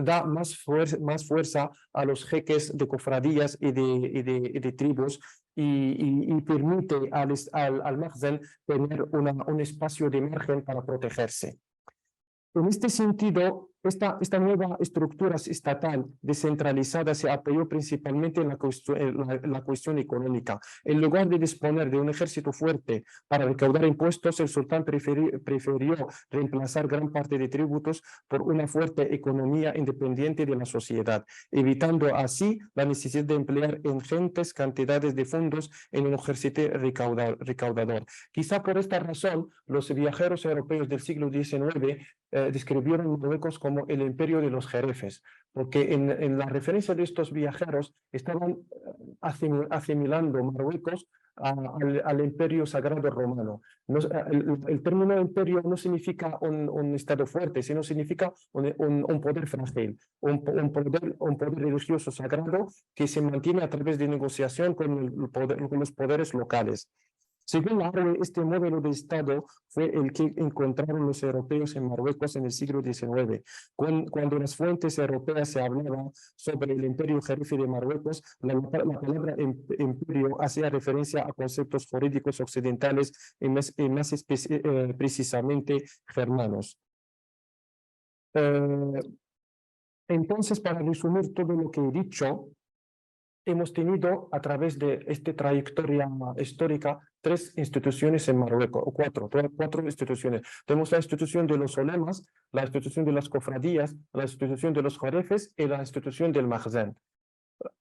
da más fuerza a los jeques de cofradías y de tribus y permite al Makhzen tener un espacio de margen para protegerse. En este sentido, esta nueva estructura estatal descentralizada se apoyó principalmente en la cuestión económica. En lugar de disponer de un ejército fuerte para recaudar impuestos, el sultán prefirió reemplazar gran parte de tributos por una fuerte economía independiente de la sociedad, evitando así la necesidad de emplear ingentes cantidades de fondos en un ejército recaudador. Quizá por esta razón, los viajeros europeos del siglo XIX describieron Marruecos como el imperio de los jerefes, porque en la referencia de estos viajeros estaban asimilando Marruecos al imperio sagrado romano. El término imperio no significa un estado fuerte, sino significa un poder frágil, un poder religioso sagrado que se mantiene a través de negociación con los poderes locales. Según Arwe, este modelo de Estado fue el que encontraron los europeos en Marruecos en el siglo XIX. Cuando en las fuentes europeas se hablaba sobre el imperio jefe de Marruecos, la palabra imperio hacía referencia a conceptos jurídicos occidentales y más precisamente germanos. Entonces, para resumir todo lo que he dicho, hemos tenido a través de esta trayectoria histórica 3 instituciones en Marruecos, o cuatro instituciones. Tenemos la institución de los ulemas, la institución de las cofradías, la institución de los jerefes y la institución del Makhzen.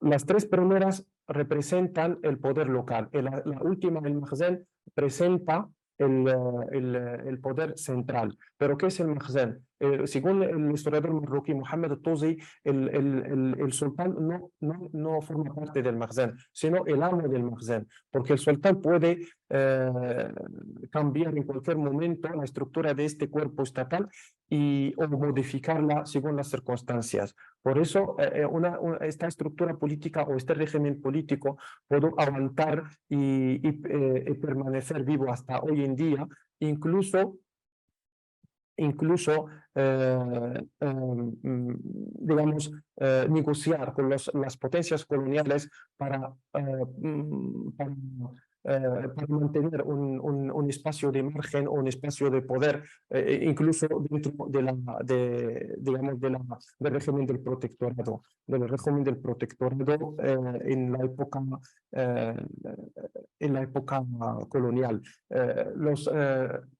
Las 3 primeras representan el poder local. La última, el Makhzen, presenta el poder central. ¿Pero qué es el Makhzen? Según el historiador marroquí Mohamed Touzi, el sultán no forma parte del Makhzen, sino el amo del Makhzen, porque el sultán puede cambiar en cualquier momento la estructura de este cuerpo estatal o modificarla según las circunstancias. Por eso, esta estructura política o este régimen político puede aguantar y permanecer vivo hasta hoy en día, incluso digamos, negociar con las potencias coloniales para mantener un espacio de margen o un espacio de poder, incluso dentro del régimen del protectorado. En la época colonial.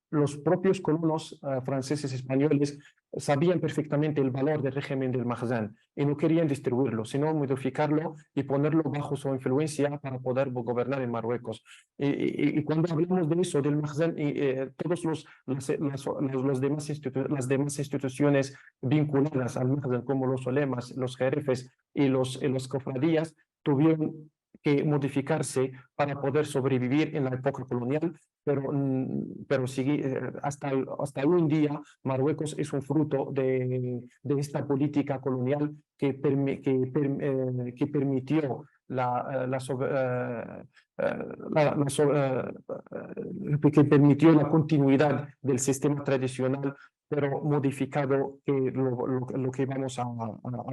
Los propios colonos franceses españoles sabían perfectamente el valor del régimen del Makhzen y no querían destruirlo, sino modificarlo y ponerlo bajo su influencia para poder gobernar en Marruecos. Y cuando hablamos de eso, del Makhzen, todos las demás instituciones vinculadas al Makhzen, como los ulemas, los jerefes y los cofradías, tuvieron que modificarse para poder sobrevivir en la época colonial, pero sigue, hasta hoy en día Marruecos es un fruto de esta política colonial que permitió que permitió la continuidad del sistema tradicional, pero modificado, que lo que vamos a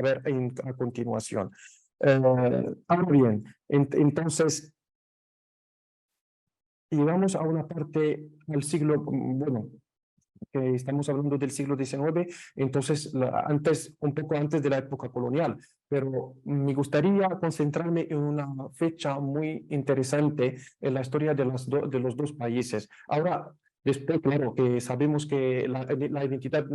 ver a continuación. Ahora bien, entonces llegamos a una parte del siglo, bueno, que estamos hablando del siglo XIX, entonces un poco antes de la época colonial, pero me gustaría concentrarme en una fecha muy interesante en la historia de los dos países. Ahora, después, claro, que sabemos que la identidad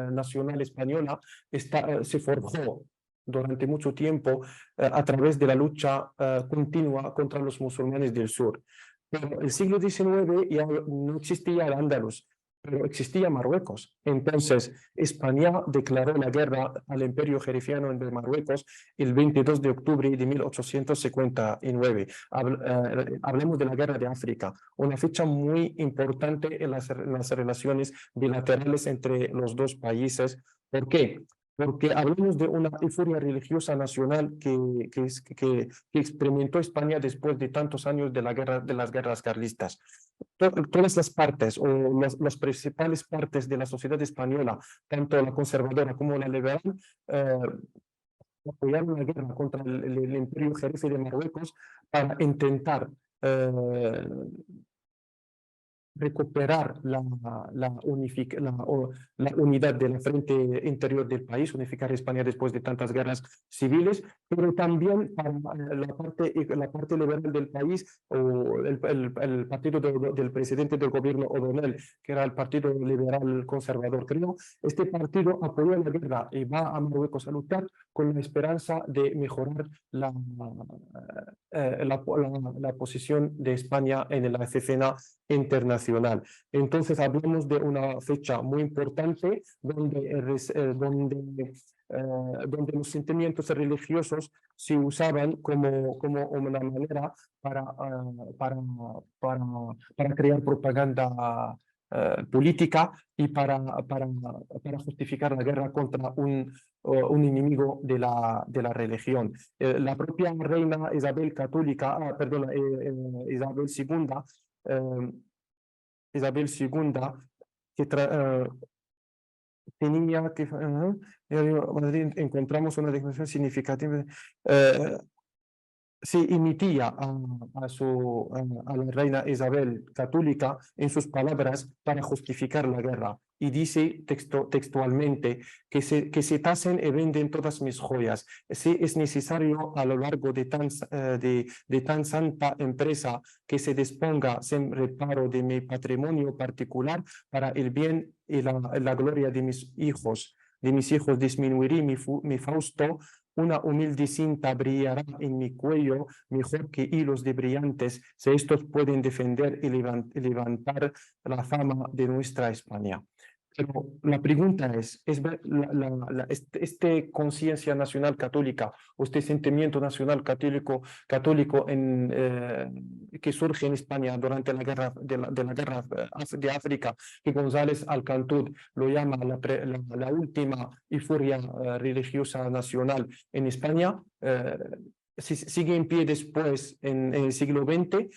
nacional española se forjó durante mucho tiempo a través de la lucha continua contra los musulmanes del sur. Pero el siglo XIX ya no existía el Andalus, pero existía Marruecos. Entonces, España declaró la guerra al Imperio Jerifiano de Marruecos el 22 de octubre de 1859. Hablemos de la Guerra de África, una fecha muy importante en las relaciones bilaterales entre los dos países. ¿Por qué? Porque hablamos de una euforia religiosa nacional que experimentó España después de tantos años de las guerras carlistas. Todas las partes o las principales partes de la sociedad española, tanto la conservadora como la liberal, apoyaron la guerra contra el Imperio Jerife de Marruecos para intentar recuperar la unidad de la frente interior del país, unificar España después de tantas guerras civiles, pero también para la parte liberal del país, o el partido del presidente del gobierno O'Donnell, que era el Partido Liberal Conservador, creo. Este partido apoyó la guerra y va a Marruecos a luchar con la esperanza de mejorar la posición de España en la escena internacional. Entonces hablamos de una fecha muy importante donde los sentimientos religiosos se usaban como una manera para crear propaganda política y para justificar la guerra contra un enemigo de la religión. La propia reina Isabel católica, Isabel II, que tenía que encontramos una declaración significativa. Se emitía a la reina Isabel católica en sus palabras para justificar la guerra, y dice textualmente que se tasen y venden todas mis joyas. Si es necesario a lo largo de tan santa empresa que se disponga sin reparo de mi patrimonio particular para el bien y la gloria de mis hijos. Disminuiré mi fausto, una humilde cinta brillará en mi cuello mejor que hilos de brillantes, si estos pueden defender y levantar la fama de nuestra España. Pero la pregunta es conciencia nacional católica, o este sentimiento nacional católico que surge en España durante la guerra de África, que González Alcantud lo llama la última euforia religiosa nacional en España, sigue en pie después en el siglo XX.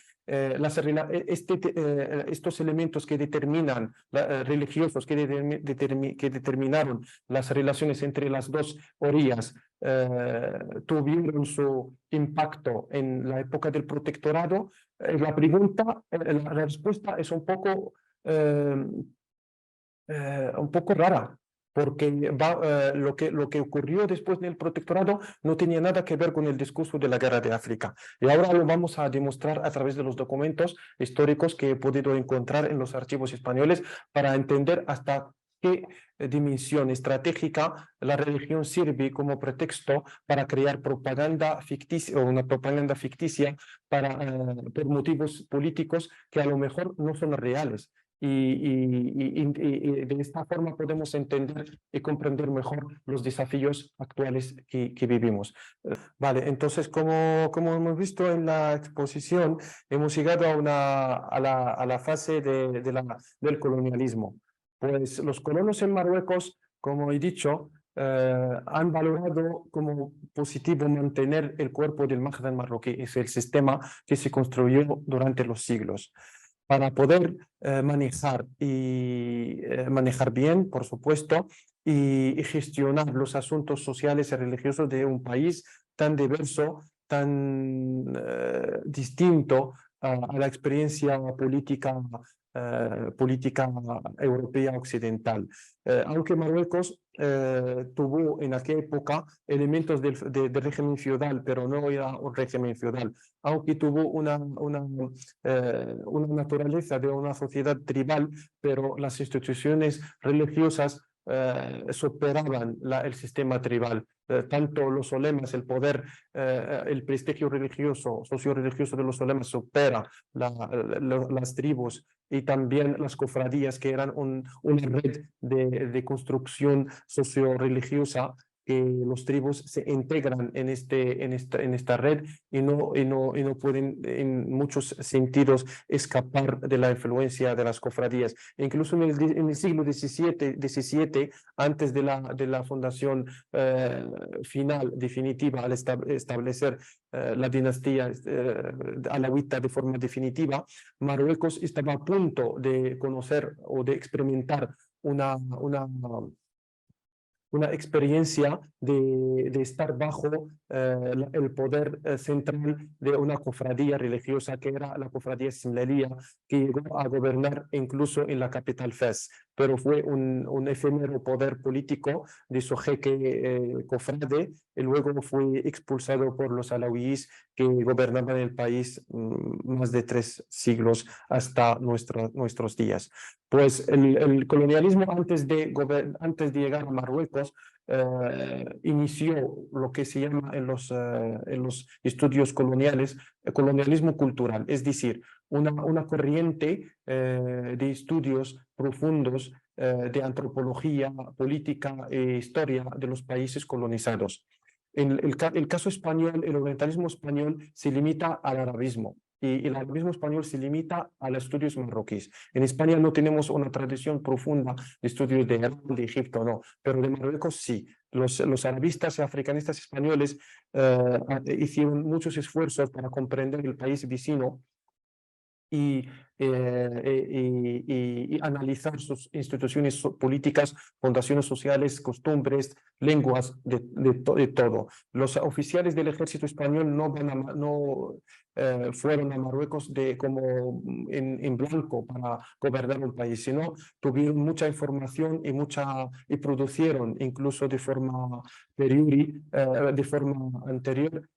Estos elementos que determinan religiosos que determinaron las relaciones entre las dos orillas tuvieron su impacto en la época del protectorado. La respuesta es un poco rara, porque lo que ocurrió después del protectorado no tenía nada que ver con el discurso de la guerra de África. Y ahora lo vamos a demostrar a través de los documentos históricos que he podido encontrar en los archivos españoles para entender hasta qué dimensión estratégica la religión sirve como pretexto para crear propaganda ficticia, o una propaganda ficticia por motivos políticos que a lo mejor no son reales. y de esta forma podemos entender y comprender mejor los desafíos actuales que vivimos. Vale, entonces, como hemos visto en la exposición, hemos llegado a la fase del colonialismo. Pues los colonos en Marruecos, como he dicho, han valorado como positivo mantener el cuerpo del Mahdi marroquí, es el sistema que se construyó durante los siglos para poder manejar bien, por supuesto, y gestionar los asuntos sociales y religiosos de un país tan diverso, tan distinto a la experiencia política europea occidental. Aunque Marruecos tuvo en aquella época elementos del régimen feudal, pero no era un régimen feudal, aunque tuvo una naturaleza de una sociedad tribal, pero las instituciones religiosas superaban el sistema tribal. Tanto los ulemas, el poder, el prestigio religioso, socio-religioso de los ulemas supera las tribus y también las cofradías, que eran una red de construcción socio-religiosa, que los tribus se integran en esta red y no pueden en muchos sentidos escapar de la influencia de las cofradías. E incluso en el siglo XVII, antes de la fundación final, definitiva, al establecer la dinastía alauita de forma definitiva, Marruecos estaba a punto de conocer o de experimentar una experiencia de estar bajo el poder central de una cofradía religiosa, que era la cofradía ismailía, que llegó a gobernar incluso en la capital Fez, pero fue un efímero poder político de su jeque cofrade, y luego fue expulsado por los alauíes, que gobernaban el país más de 3 siglos hasta nuestros días. Pues el colonialismo, antes de llegar a Marruecos, inició lo que se llama en los estudios coloniales colonialismo cultural, es decir, una corriente de estudios profundos de antropología, política e historia de los países colonizados. En el caso español, el orientalismo español se limita al arabismo, y el arabismo español se limita a los estudios marroquíes. En España no tenemos una tradición profunda de estudios de Irán, de Egipto, no, pero de Marruecos sí. Los arabistas y africanistas españoles hicieron muchos esfuerzos para comprender el país vecino y analizar sus instituciones políticas, fundaciones sociales, costumbres, lenguas, de todo. Los oficiales del ejército español fueron a Marruecos como en blanco para gobernar un país, sino tuvieron mucha información y producieron incluso de forma anterior,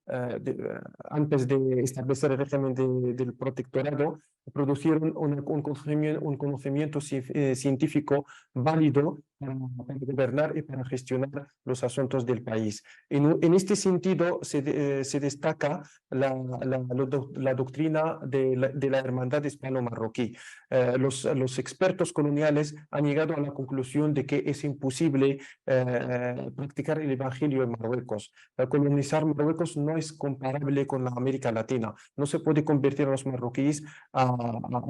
antes de establecer el régimen del protectorado, producieron un conocimiento científico válido para gobernar y para gestionar los asuntos del país. En este sentido se destaca la doctrina de la hermandad hispano-marroquí. Los expertos coloniales han llegado a la conclusión de que es imposible practicar el evangelio en Marruecos. Colonizar Marruecos no es comparable con la América Latina. No se puede convertir a los marroquíes a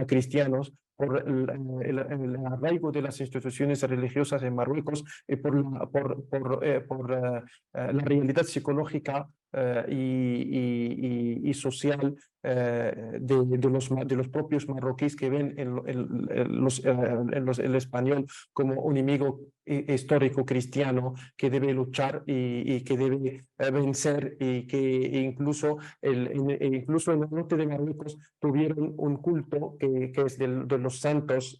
cristianos por el arraigo de las instituciones religiosas en Marruecos y por la realidad psicológica y social de los propios marroquíes, que ven el español como un enemigo histórico cristiano que debe luchar y que debe vencer, y que incluso en el norte de Marruecos tuvieron un culto que es de los santos,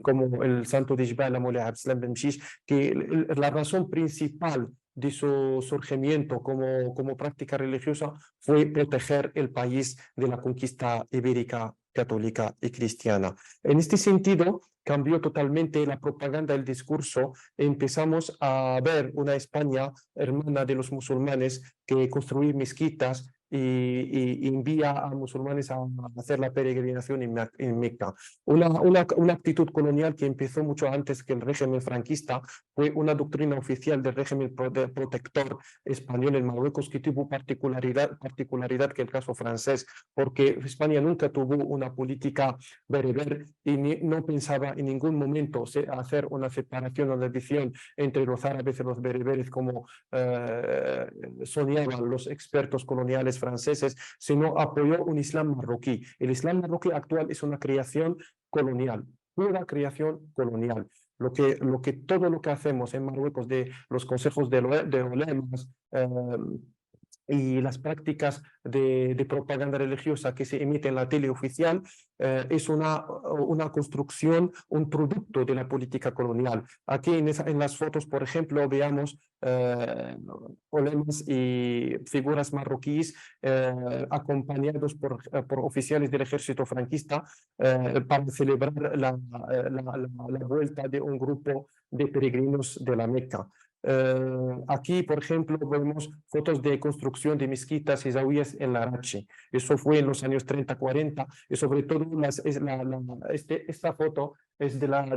como el santo de Jbal Moulay Abdeslam Ben Mchiche, que la razón principal de su surgimiento como práctica religiosa fue proteger el país de la conquista ibérica, católica y cristiana. En este sentido, cambió totalmente la propaganda, el discurso. Empezamos a ver una España hermana de los musulmanes, que construir mezquitas, y envía a musulmanes a hacer la peregrinación en Meca. Una actitud colonial que empezó mucho antes que el régimen franquista, fue una doctrina oficial del régimen protector español en Marruecos que tuvo particularidad que el caso francés, porque España nunca tuvo una política bereber y no pensaba en ningún momento hacer una separación o una división entre los árabes y los bereberes como soñaban los expertos coloniales franceses, sino apoyó un islam marroquí. El islam marroquí actual es una creación colonial, pura creación colonial. Todo lo que hacemos en Marruecos de los consejos de ulemas, y las prácticas de propaganda religiosa que se emite en la tele oficial es una construcción, un producto de la política colonial. Aquí en las fotos, por ejemplo, veamos ulemas y figuras marroquíes acompañados por oficiales del ejército franquista para celebrar la vuelta de un grupo de peregrinos de la Meca. Aquí, por ejemplo, vemos fotos de construcción de mezquitas y zawiyas en Larache. Eso fue en los años 30-40 y sobre todo esta foto es de la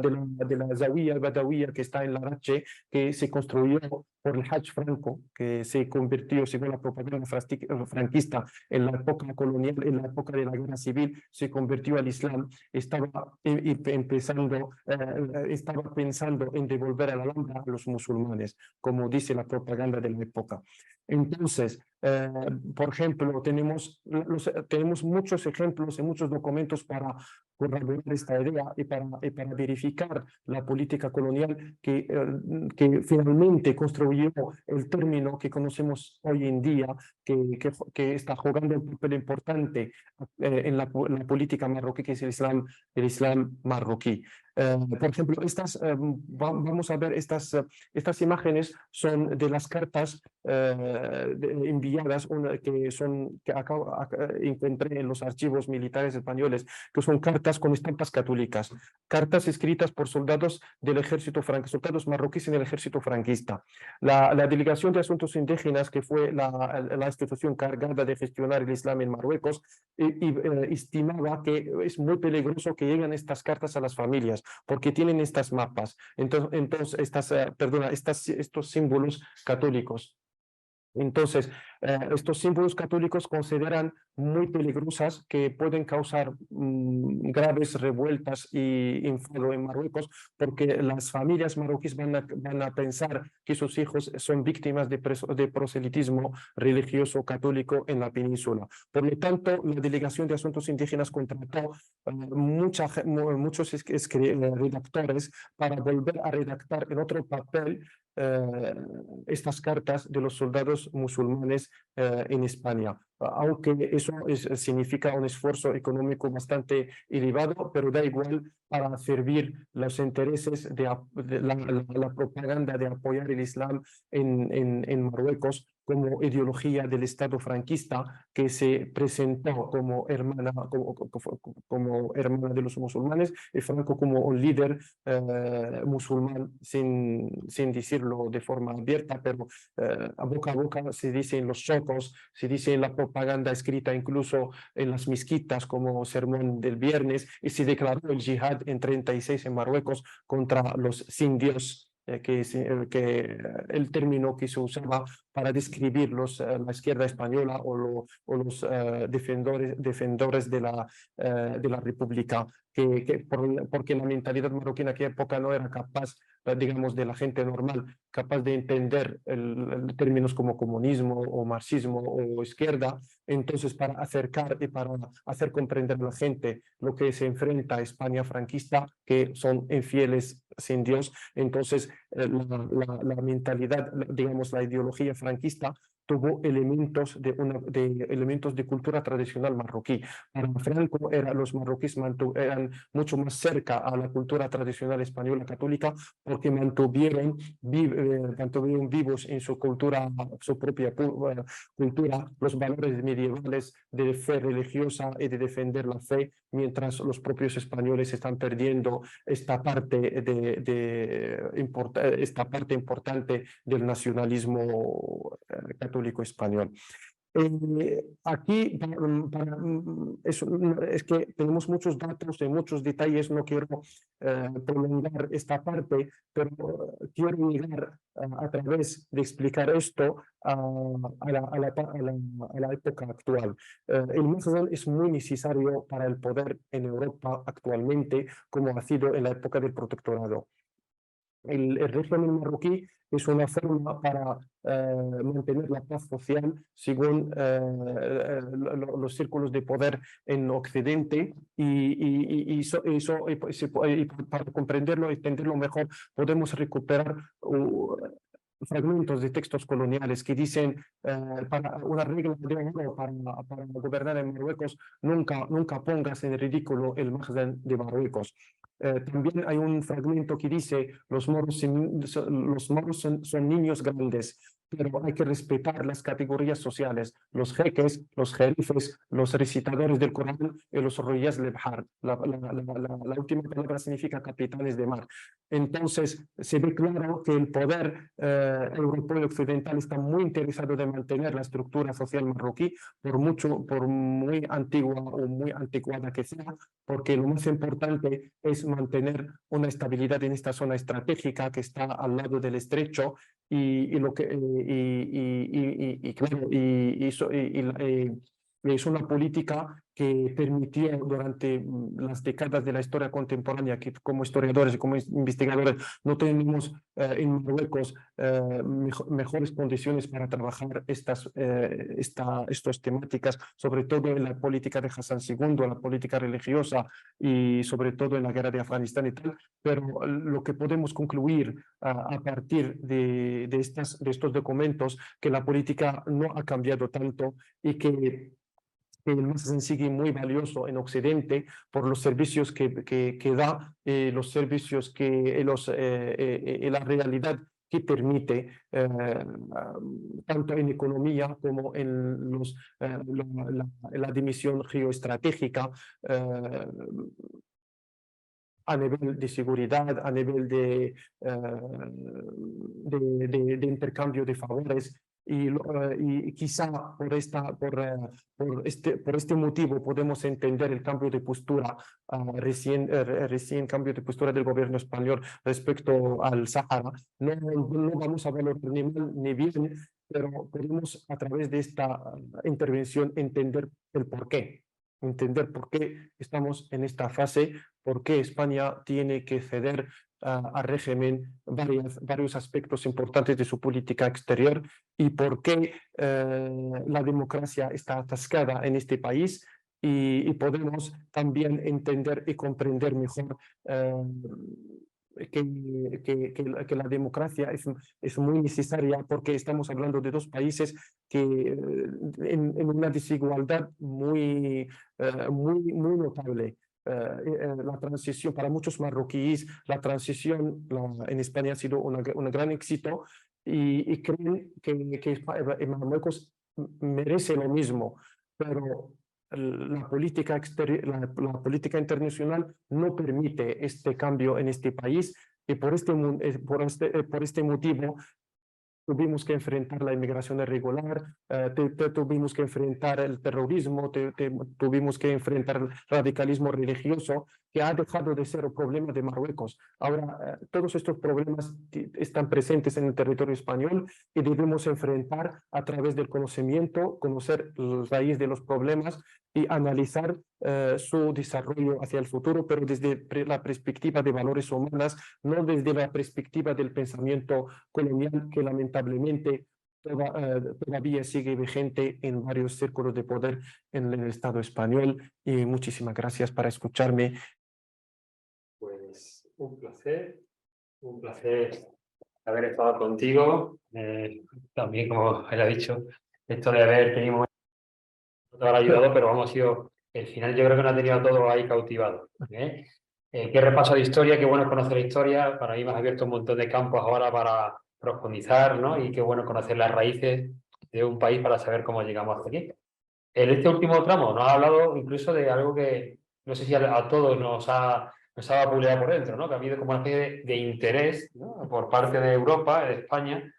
zawiya badawiya que está en Larache, que se construyó por el Hajj Franco, que se convirtió, según la propaganda franquista, en la época colonial, en la época de la guerra civil, se convirtió al Islam. Estaba pensando en devolver a la Alhambra a los musulmanes, como dice la propaganda de la época. Entonces, por ejemplo, tenemos muchos ejemplos y muchos documentos para corroborar esta idea y para verificar la política colonial que finalmente construyó el término que conocemos hoy en día, que está jugando un papel importante en la política marroquí, que es el Islam marroquí. Por ejemplo, vamos a ver estas imágenes son de las cartas enviadas encontré en los archivos militares españoles, que son cartas con estampas católicas, cartas escritas por soldados del ejército soldados marroquíes en el ejército franquista. La Delegación de Asuntos Indígenas, que fue la institución cargada de gestionar el Islam en Marruecos, estimaba que es muy peligroso que lleguen estas cartas a las familias, porque tienen estas mapas, entonces estos símbolos católicos. Entonces, estos símbolos católicos consideran muy peligrosas, que pueden causar graves revueltas y enfado en Marruecos, porque las familias marroquíes van a pensar que sus hijos son víctimas de proselitismo religioso católico en la península. Por lo tanto, la Delegación de Asuntos Indígenas contrató muchos redactores para volver a redactar en otro papel estas cartas de los soldados musulmanes en España, aunque eso significa un esfuerzo económico bastante elevado, pero da igual para servir los intereses de la propaganda de apoyar el Islam en Marruecos como ideología del Estado franquista, que se presentó como hermana de los musulmanes, y Franco como un líder musulmán sin decirlo de forma abierta, pero a boca se dice en los chocos, se dice en la propaganda escrita incluso en las mezquitas como sermón del viernes, y se declaró el yihad en 36 en Marruecos contra los sin Dios, que el término que se usaba para describir la izquierda española o los defensores de la República, porque la mentalidad marroquí en aquella época no era capaz, digamos, de la gente normal, capaz de entender términos como comunismo o marxismo o izquierda. Entonces, para acercar y para hacer comprender a la gente lo que se enfrenta a España franquista, que son infieles sin Dios, entonces la mentalidad, digamos, la ideología franquista tuvo elementos de cultura tradicional marroquí. Para Franco los marroquíes eran mucho más cerca a la cultura tradicional española católica, porque mantuvieron vivos en su cultura, su propia cultura, los valores medievales de fe religiosa y de defender la fe, mientras los propios españoles están perdiendo esta parte importante del nacionalismo católico español. Aquí es que tenemos muchos datos y muchos detalles, no quiero prolongar esta parte, pero quiero llegar a través de explicar esto a la época actual. El Maghrebí es muy necesario para el poder en Europa actualmente, como ha sido en la época del protectorado. El régimen marroquí es una forma para mantener la paz social según los círculos de poder en Occidente y para comprenderlo y entenderlo mejor podemos recuperar fragmentos de textos coloniales que dicen para una regla de oro para gobernar en Marruecos, nunca pongas en ridículo el margen de Marruecos. También hay un fragmento que dice los moros son niños grandes, pero hay que respetar las categorías sociales, los jeques, los jerifes, los recitadores del Corán y los royas del Bahar. La última palabra significa capitanes de mar. Entonces, se ve claro que el poder europeo y occidental está muy interesado de mantener la estructura social marroquí, por muy antigua o muy anticuada que sea, porque lo más importante es mantener una estabilidad en esta zona estratégica que está al lado del estrecho es una política que permitió durante las décadas de la historia contemporánea, que como historiadores y como investigadores no tenemos en Marruecos mejores condiciones para trabajar estas temáticas, sobre todo en la política de Hassan II, la política religiosa y sobre todo en la guerra de Afganistán y tal, pero lo que podemos concluir a partir de estos documentos, que la política no ha cambiado tanto y que el Mazen sigue muy valioso en Occidente por los servicios que da, los servicios la realidad que permite, tanto en economía como en la dimensión geoestratégica, a nivel de seguridad, a nivel de intercambio de favores. Y quizá por este motivo podemos entender el cambio de postura, recién cambio de postura del gobierno español respecto al Sahara. No vamos a valorar ni mal ni bien, pero podemos a través de esta intervención entender por qué estamos en esta fase, por qué España tiene que ceder al régimen varios aspectos importantes de su política exterior y por qué la democracia está atascada en este país y podemos también entender y comprender mejor que la democracia es muy necesaria porque estamos hablando de dos países que en una desigualdad muy notable. La transición, para muchos marroquíes, la transición en España ha sido un gran éxito y creen que Marruecos merece lo mismo, pero la política la política internacional no permite este cambio en este país y por este motivo tuvimos que enfrentar la inmigración irregular, tuvimos que enfrentar el terrorismo, tuvimos que enfrentar el radicalismo religioso, que ha dejado de ser un problema de Marruecos. Ahora, todos estos problemas están presentes en el territorio español y debemos enfrentar a través del conocimiento, conocer la raíz de los problemas y analizar su desarrollo hacia el futuro, pero desde la perspectiva de valores humanos, no desde la perspectiva del pensamiento colonial que lamentablemente todavía sigue vigente en varios círculos de poder en el Estado español. Y muchísimas gracias por escucharme. Pues un placer haber estado contigo. También, como él ha dicho, esto de haber tenido momentos no te habrá ayudado, pero hemos sido, el final yo creo que no ha tenido todo ahí cautivado. Qué repaso de historia, qué bueno conocer la historia. Para mí me has abierto un montón de campos ahora para profundizar, ¿no? Y qué bueno conocer las raíces de un país para saber cómo llegamos hasta aquí. En este último tramo nos ha hablado incluso de algo que no sé si a todos nos ha vapuleado por dentro, ¿no? Que ha habido como una especie de interés, ¿no? Por parte de Europa, de España,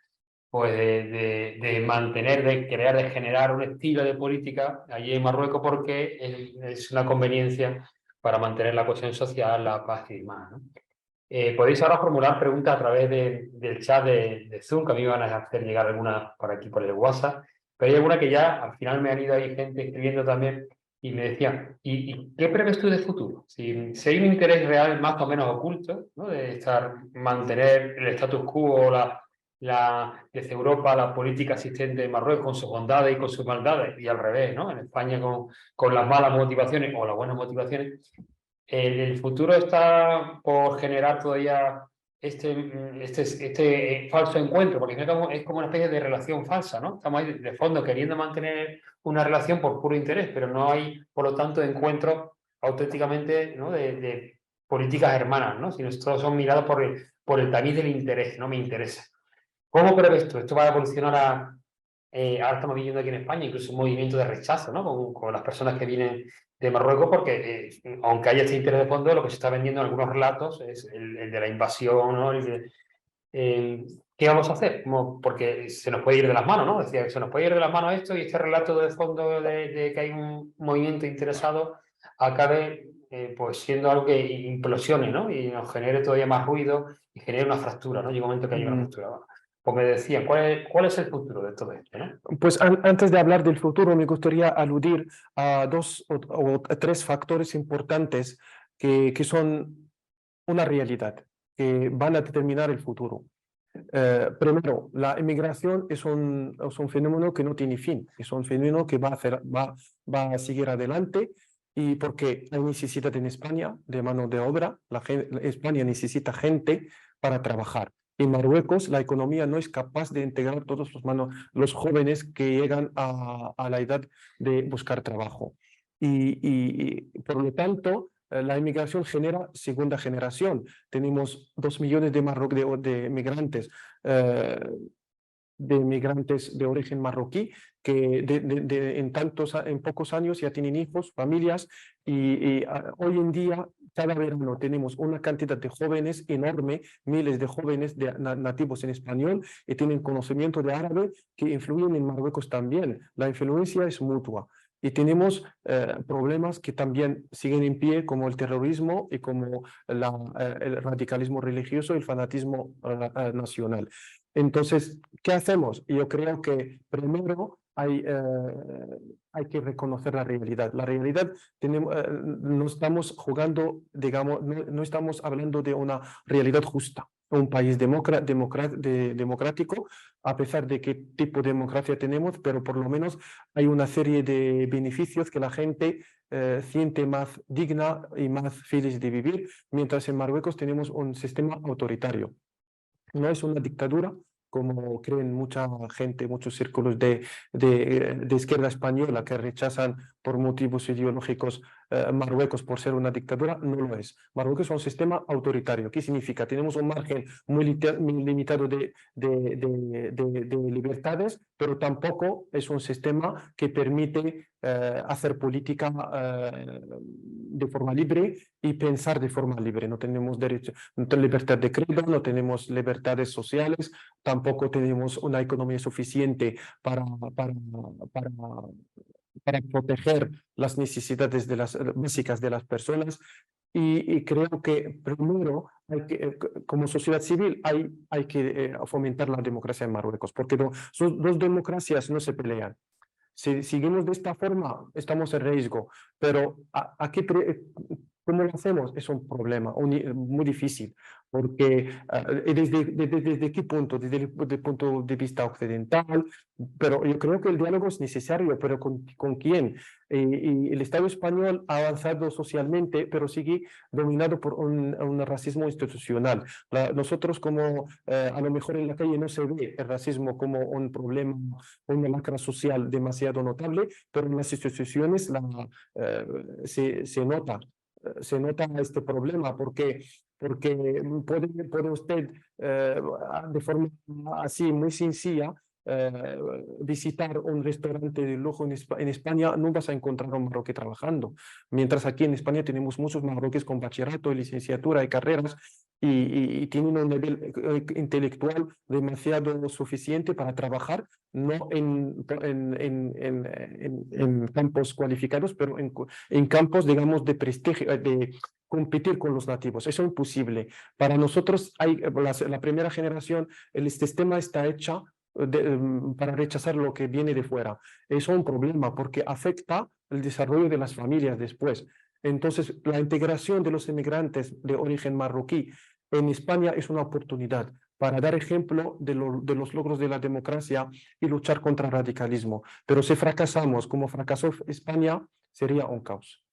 pues de mantener, de crear, de generar un estilo de política allí en Marruecos porque es una conveniencia para mantener la cohesión social, la paz y demás, ¿no? Podéis ahora formular preguntas a través del chat de Zoom, que a mí me van a hacer llegar algunas por aquí por el WhatsApp, pero hay alguna que ya al final me han ido ahí gente escribiendo también y me decían, ¿y qué prevés tú de futuro? Si hay un interés real más o menos oculto, ¿no? De mantener el status quo, desde Europa, la política existente en Marruecos con sus bondades y con sus maldades, y al revés, ¿no? En España con las malas motivaciones o las buenas motivaciones. El futuro está por generar todavía este falso encuentro, porque es como una especie de relación falsa, ¿no? Estamos ahí de fondo queriendo mantener una relación por puro interés, pero no hay, por lo tanto, encuentros auténticamente, ¿no? de políticas hermanas, ¿no? Sino todos son mirados por el tamiz del interés, no me interesa. ¿Cómo prevés esto? Esto va a evolucionar ahora estamos viviendo aquí en España, incluso un movimiento de rechazo, ¿no? Con las personas que vienen de Marruecos, porque aunque haya este interés de fondo, lo que se está vendiendo en algunos relatos es el de la invasión, ¿no? ¿Qué vamos a hacer? Porque se nos puede ir de las manos, ¿no? Decía, se nos puede ir de las manos esto y este relato de fondo de que hay un movimiento interesado acabe pues siendo algo que implosione, ¿no? Y nos genere todavía más ruido y genere una fractura, ¿no? Llega un momento que hay una fractura. Pues me decían, ¿cuál es el futuro de todo esto, ¿no? Pues antes de hablar del futuro, me gustaría aludir a dos o tres factores importantes que son una realidad, que van a determinar el futuro. Primero, la inmigración es un fenómeno que no tiene fin, es un fenómeno que va a seguir adelante y porque hay necesidad en España de mano de obra, España necesita gente para trabajar. En Marruecos la economía no es capaz de integrar todos los jóvenes que llegan a la edad de buscar trabajo. Y por lo tanto, la inmigración genera segunda generación. Tenemos 2 millones de migrantes, de origen marroquí que en pocos años ya tienen hijos, familias y hoy en día cada verano tenemos una cantidad de jóvenes enorme, miles de jóvenes nativos en español y tienen conocimiento de árabe que influyen en Marruecos también. La influencia es mutua. Y tenemos problemas que también siguen en pie, como el terrorismo y como el radicalismo religioso y el fanatismo nacional. Entonces, ¿qué hacemos? Yo creo que primero hay que reconocer la realidad. La realidad, no estamos jugando, digamos, no estamos hablando de una realidad justa. Un país democrático, a pesar de qué tipo de democracia tenemos, pero por lo menos hay una serie de beneficios que la gente siente más digna y más feliz de vivir, mientras en Marruecos tenemos un sistema autoritario. No es una dictadura, como creen mucha gente, muchos círculos de izquierda española que rechazan por motivos ideológicos Marruecos por ser una dictadura. No lo es. Marruecos es un sistema autoritario. ¿Qué significa? Tenemos un margen muy limitado de libertades, pero tampoco es un sistema que permite hacer política de forma libre y pensar de forma libre. No tenemos derecho, no tenemos libertad de credo, no tenemos libertades sociales, tampoco tenemos una economía suficiente para proteger las necesidades básicas de las personas. Y creo que primero, como sociedad civil, hay que fomentar la democracia en Marruecos, porque son dos democracias no se pelean. Si seguimos de esta forma, estamos en riesgo, pero ¿cómo lo hacemos? Es un problema muy difícil, porque ¿desde qué punto? Desde el punto de vista occidental, pero yo creo que el diálogo es necesario, pero ¿con quién? Y el Estado español ha avanzado socialmente, pero sigue dominado por un racismo institucional. Nosotros como a lo mejor en la calle no se ve el racismo como un problema, una lacra social demasiado notable, pero en las instituciones se nota. Se nota este problema porque puede usted de forma así muy sencilla visitar un restaurante de lujo en España, no vas a encontrar un marroquí trabajando. Mientras aquí en España tenemos muchos marroquíes con bachillerato, licenciatura y carreras y tienen un nivel intelectual demasiado suficiente para trabajar, no en campos cualificados, pero en campos, digamos, de prestigio, de competir con los nativos. Eso es imposible. Para nosotros, la primera generación, el sistema está hecha para rechazar lo que viene de fuera. Eso es un problema porque afecta el desarrollo de las familias después. Entonces, la integración de los inmigrantes de origen marroquí en España es una oportunidad para dar ejemplo de los logros de la democracia y luchar contra el radicalismo. Pero si fracasamos como fracasó España, sería un caos.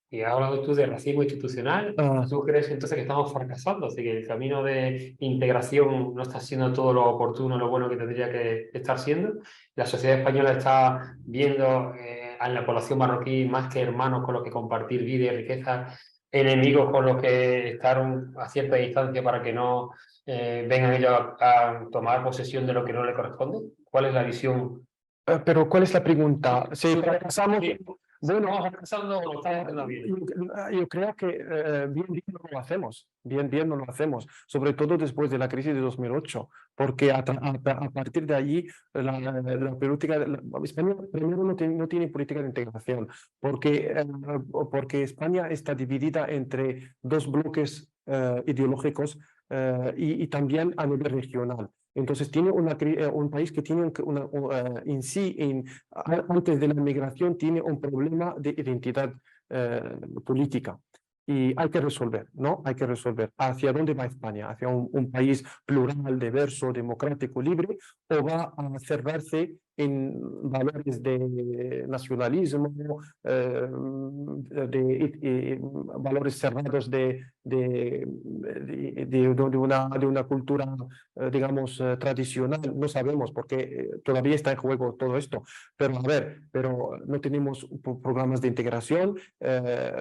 Y has hablado tú de racismo institucional. ¿Tú crees entonces que estamos fracasando? Así que el camino de integración no está siendo todo lo oportuno, lo bueno que tendría que estar siendo. La sociedad española está viendo a la población marroquí más que hermanos con los que compartir vida y riqueza, enemigos con los que estar a cierta distancia para que no vengan ellos a tomar posesión de lo que no le corresponde. ¿Cuál es la visión? Pero ¿cuál es la pregunta? Si fracasamos, Sí. bueno, fracasando o lo estamos haciendo bien. yo creo que bien no lo hacemos, bien no lo hacemos, sobre todo después de la crisis de 2008, porque a partir de allí la política, España primero no tiene política de integración, porque España está dividida entre dos bloques ideológicos y también a nivel regional. Entonces tiene un país que tiene en sí, antes de la migración, tiene un problema de identidad política. Y hay que resolver, ¿no? Hay que resolver. ¿Hacia dónde va España? ¿Hacia un país plural, diverso, democrático, libre? ¿O va a cerrarse en valores de nacionalismo, valores cerrados de una cultura, digamos, tradicional? No sabemos porque todavía está en juego todo esto. Pero a ver, pero no tenemos programas de integración,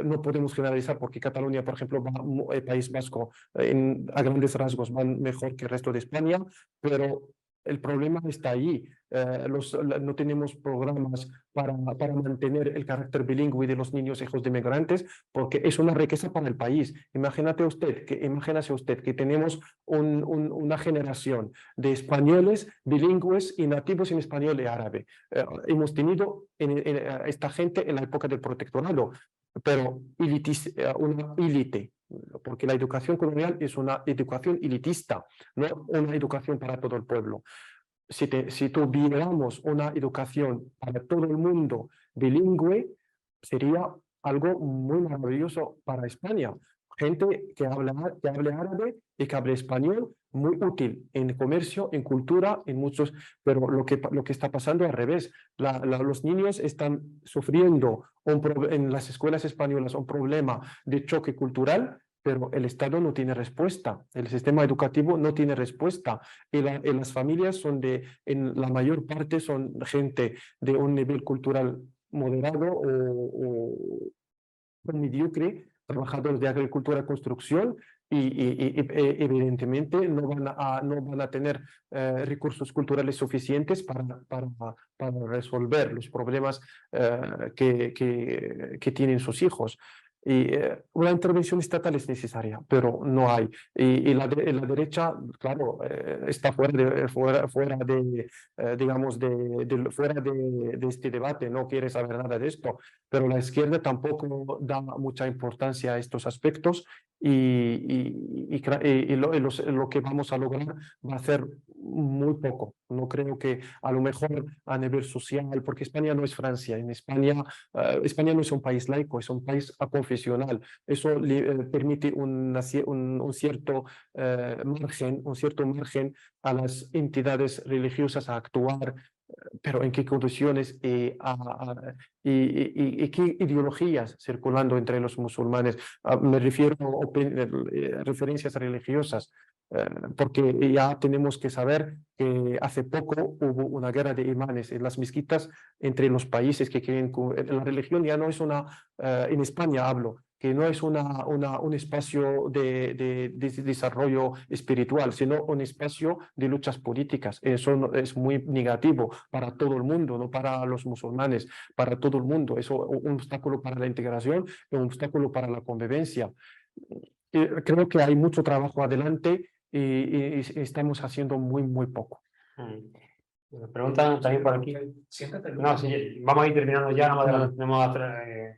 no podemos generalizar porque Cataluña, por ejemplo, el País Vasco, a grandes rasgos van mejor que el resto de España, pero el problema está ahí. No tenemos programas para mantener el carácter bilingüe de los niños hijos de migrantes, porque es una riqueza para el país. Imagínese usted que tenemos una generación de españoles bilingües y nativos en español y árabe. Hemos tenido esta gente en la época del protectorado, pero una élite, porque la educación colonial es una educación elitista, no una educación para todo el pueblo. Si tuviéramos una educación para todo el mundo bilingüe, sería algo muy maravilloso para España. Gente que hable árabe y que hable español, muy útil en comercio, en cultura, en muchos, pero lo que está pasando al revés. Los niños están sufriendo en las escuelas españolas un problema de choque cultural, pero el Estado no tiene respuesta, el sistema educativo no tiene respuesta y las familias en la mayor parte son gente de un nivel cultural moderado o mediocre, trabajadores de agricultura, construcción y evidentemente no van a tener recursos culturales suficientes para resolver los problemas que tienen sus hijos. Y una intervención estatal es necesaria, pero no hay. Y la derecha, claro, está fuera de digamos, fuera de este debate, no quiere saber nada de esto, pero la izquierda tampoco da mucha importancia a estos aspectos lo que vamos a lograr va a ser muy poco. No creo que a lo mejor a nivel social, porque España no es Francia, España no es un país laico, es un país aconfesional. Eso permite un cierto margen a las entidades religiosas a actuar, pero en qué condiciones y qué ideologías circulando entre los musulmanes. Me refiero a referencias religiosas, porque ya tenemos que saber que hace poco hubo una guerra de imanes en las mezquitas entre los países que quieren. La religión ya no es en España hablo, que no es un espacio de desarrollo espiritual, sino un espacio de luchas políticas. Eso es muy negativo para todo el mundo, no para los musulmanes, para todo el mundo. Es un obstáculo para la integración, un obstáculo para la convivencia. Creo que hay mucho trabajo adelante y estamos haciendo muy poco. Me preguntan también por aquí. No, sí, vamos a ir terminando ya, hemos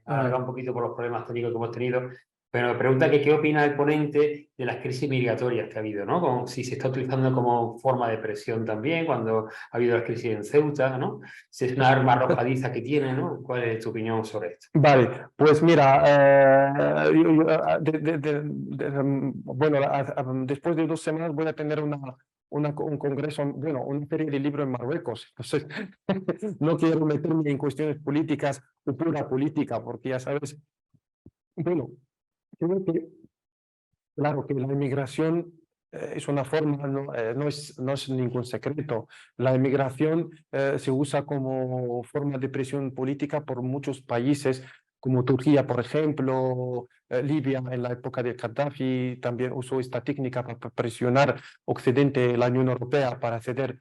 alargado un poquito por los problemas técnicos que hemos tenido, pero me pregunta que qué opina el ponente de las crisis migratorias que ha habido, ¿no? Como si se está utilizando como forma de presión también, cuando ha habido las crisis en Ceuta, ¿no? Si es una arma arrojadiza que tiene, ¿no? ¿Cuál es tu opinión sobre esto? Vale, pues mira, bueno, después de 2 semanas voy a tener un congreso, bueno, una feria de libros en Marruecos. Entonces, no quiero meterme en cuestiones políticas o pura política, porque ya sabes, bueno, creo que, claro, que la inmigración es una forma, no es ningún secreto. La inmigración se usa como forma de presión política por muchos países, como Turquía, por ejemplo, Libia en la época de Gaddafi también usó esta técnica para presionar Occidente, la Unión Europea, para ceder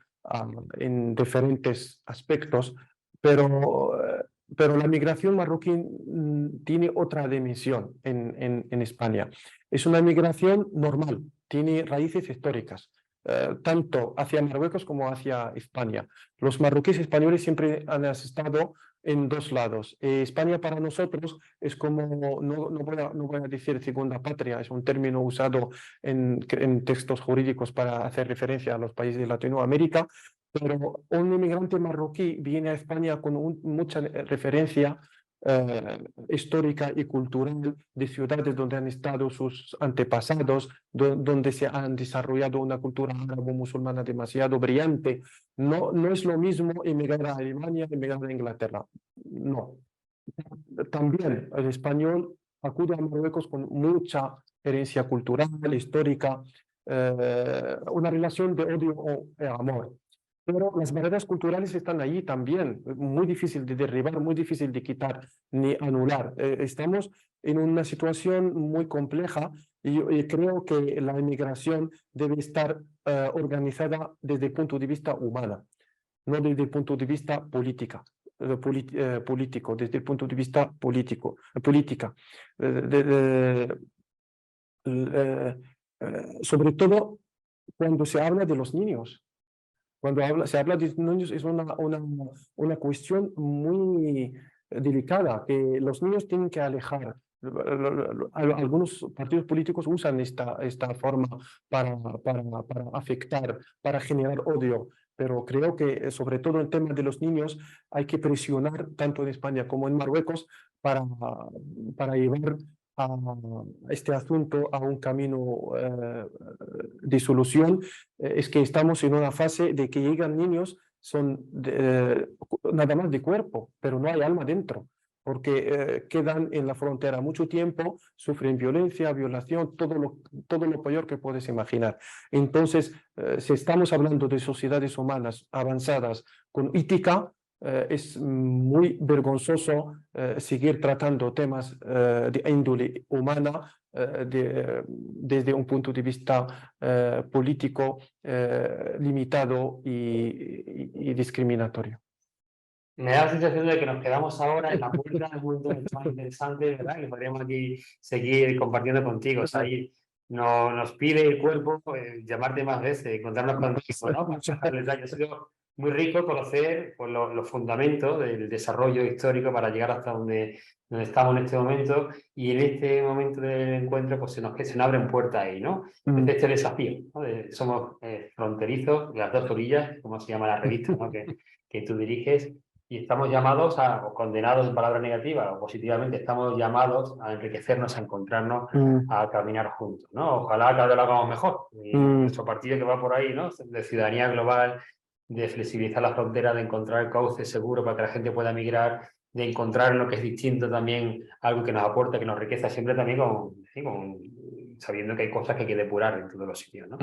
en diferentes aspectos, pero, pero la migración marroquí tiene otra dimensión en España. Es una migración normal, tiene raíces históricas, tanto hacia Marruecos como hacia España. Los marroquíes españoles siempre han estado en dos lados. España para nosotros es como, no voy a decir segunda patria, es un término usado en textos jurídicos para hacer referencia a los países de Latinoamérica, pero un inmigrante marroquí viene a España con mucha referencia histórica y cultural de ciudades donde han estado sus antepasados, donde se han desarrollado una cultura árabe-musulmana demasiado brillante. No es lo mismo emigrar a Alemania, emigrar a Inglaterra. No. También el español acude a Marruecos con mucha herencia cultural, histórica, una relación de odio o amor. Pero las barreras culturales están ahí también, muy difícil de derribar, muy difícil de quitar ni anular. Estamos en una situación muy compleja y creo que la inmigración debe estar organizada desde el punto de vista humano, no desde el punto de vista político, desde el punto de vista política. Sobre todo cuando se habla de los niños. Cuando se habla de niños es una cuestión muy delicada, que los niños tienen que alejar. Algunos partidos políticos usan esta forma para afectar, para generar odio, pero creo que sobre todo el tema de los niños hay que presionar tanto en España como en Marruecos para llevar a este asunto a un camino de solución. Es que estamos en una fase de que llegan niños, son nada más de cuerpo, pero no hay alma dentro, porque quedan en la frontera mucho tiempo, sufren violencia, violación, todo lo peor que puedes imaginar. Entonces, si estamos hablando de sociedades humanas avanzadas con ética, es muy vergonzoso seguir tratando temas de índole humana desde un punto de vista político limitado y discriminatorio. Me da la sensación de que nos quedamos ahora en la puerta de un momento más interesante, ¿verdad? Que podríamos aquí seguir compartiendo contigo. O sea, ahí nos pide el cuerpo llamarte más veces, encontrarnos contigo, ¿no? Ha sido muy rico conocer pues, los fundamentos del desarrollo histórico para llegar hasta donde estamos en este momento, y en este momento del encuentro pues se nos abren puertas ahí, ¿no? Este desafío, ¿no? Somos fronterizos, las dos orillas, como se llama la revista, ¿no? que tú diriges. Y estamos llamados o condenados en palabras negativas o positivamente, estamos llamados a enriquecernos, a encontrarnos, a caminar juntos, ¿no? Ojalá cada vez lo hagamos mejor. Y nuestro partido que va por ahí, ¿no? De ciudadanía global, de flexibilizar las fronteras, de encontrar el cauce seguro para que la gente pueda migrar, de encontrar lo que es distinto también, algo que nos aporta, que nos enriqueza, siempre también sabiendo que hay cosas que hay que depurar en todos los sitios, ¿no?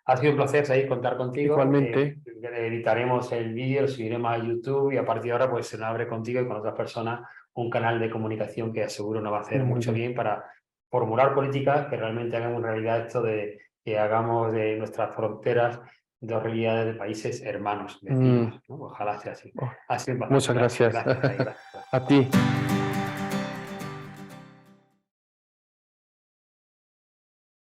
Ha sido un placer, Said, contar contigo. Igualmente. Editaremos el vídeo, lo subiremos a YouTube y a partir de ahora pues se nos abre contigo y con otras personas un canal de comunicación que aseguro nos va a hacer mucho bien para formular políticas que realmente hagan en realidad esto de que hagamos de nuestras fronteras dos realidades de países hermanos, vecinos, ¿no? Ojalá sea así. Ha sido un placer. Muchas gracias. Gracias. A ti.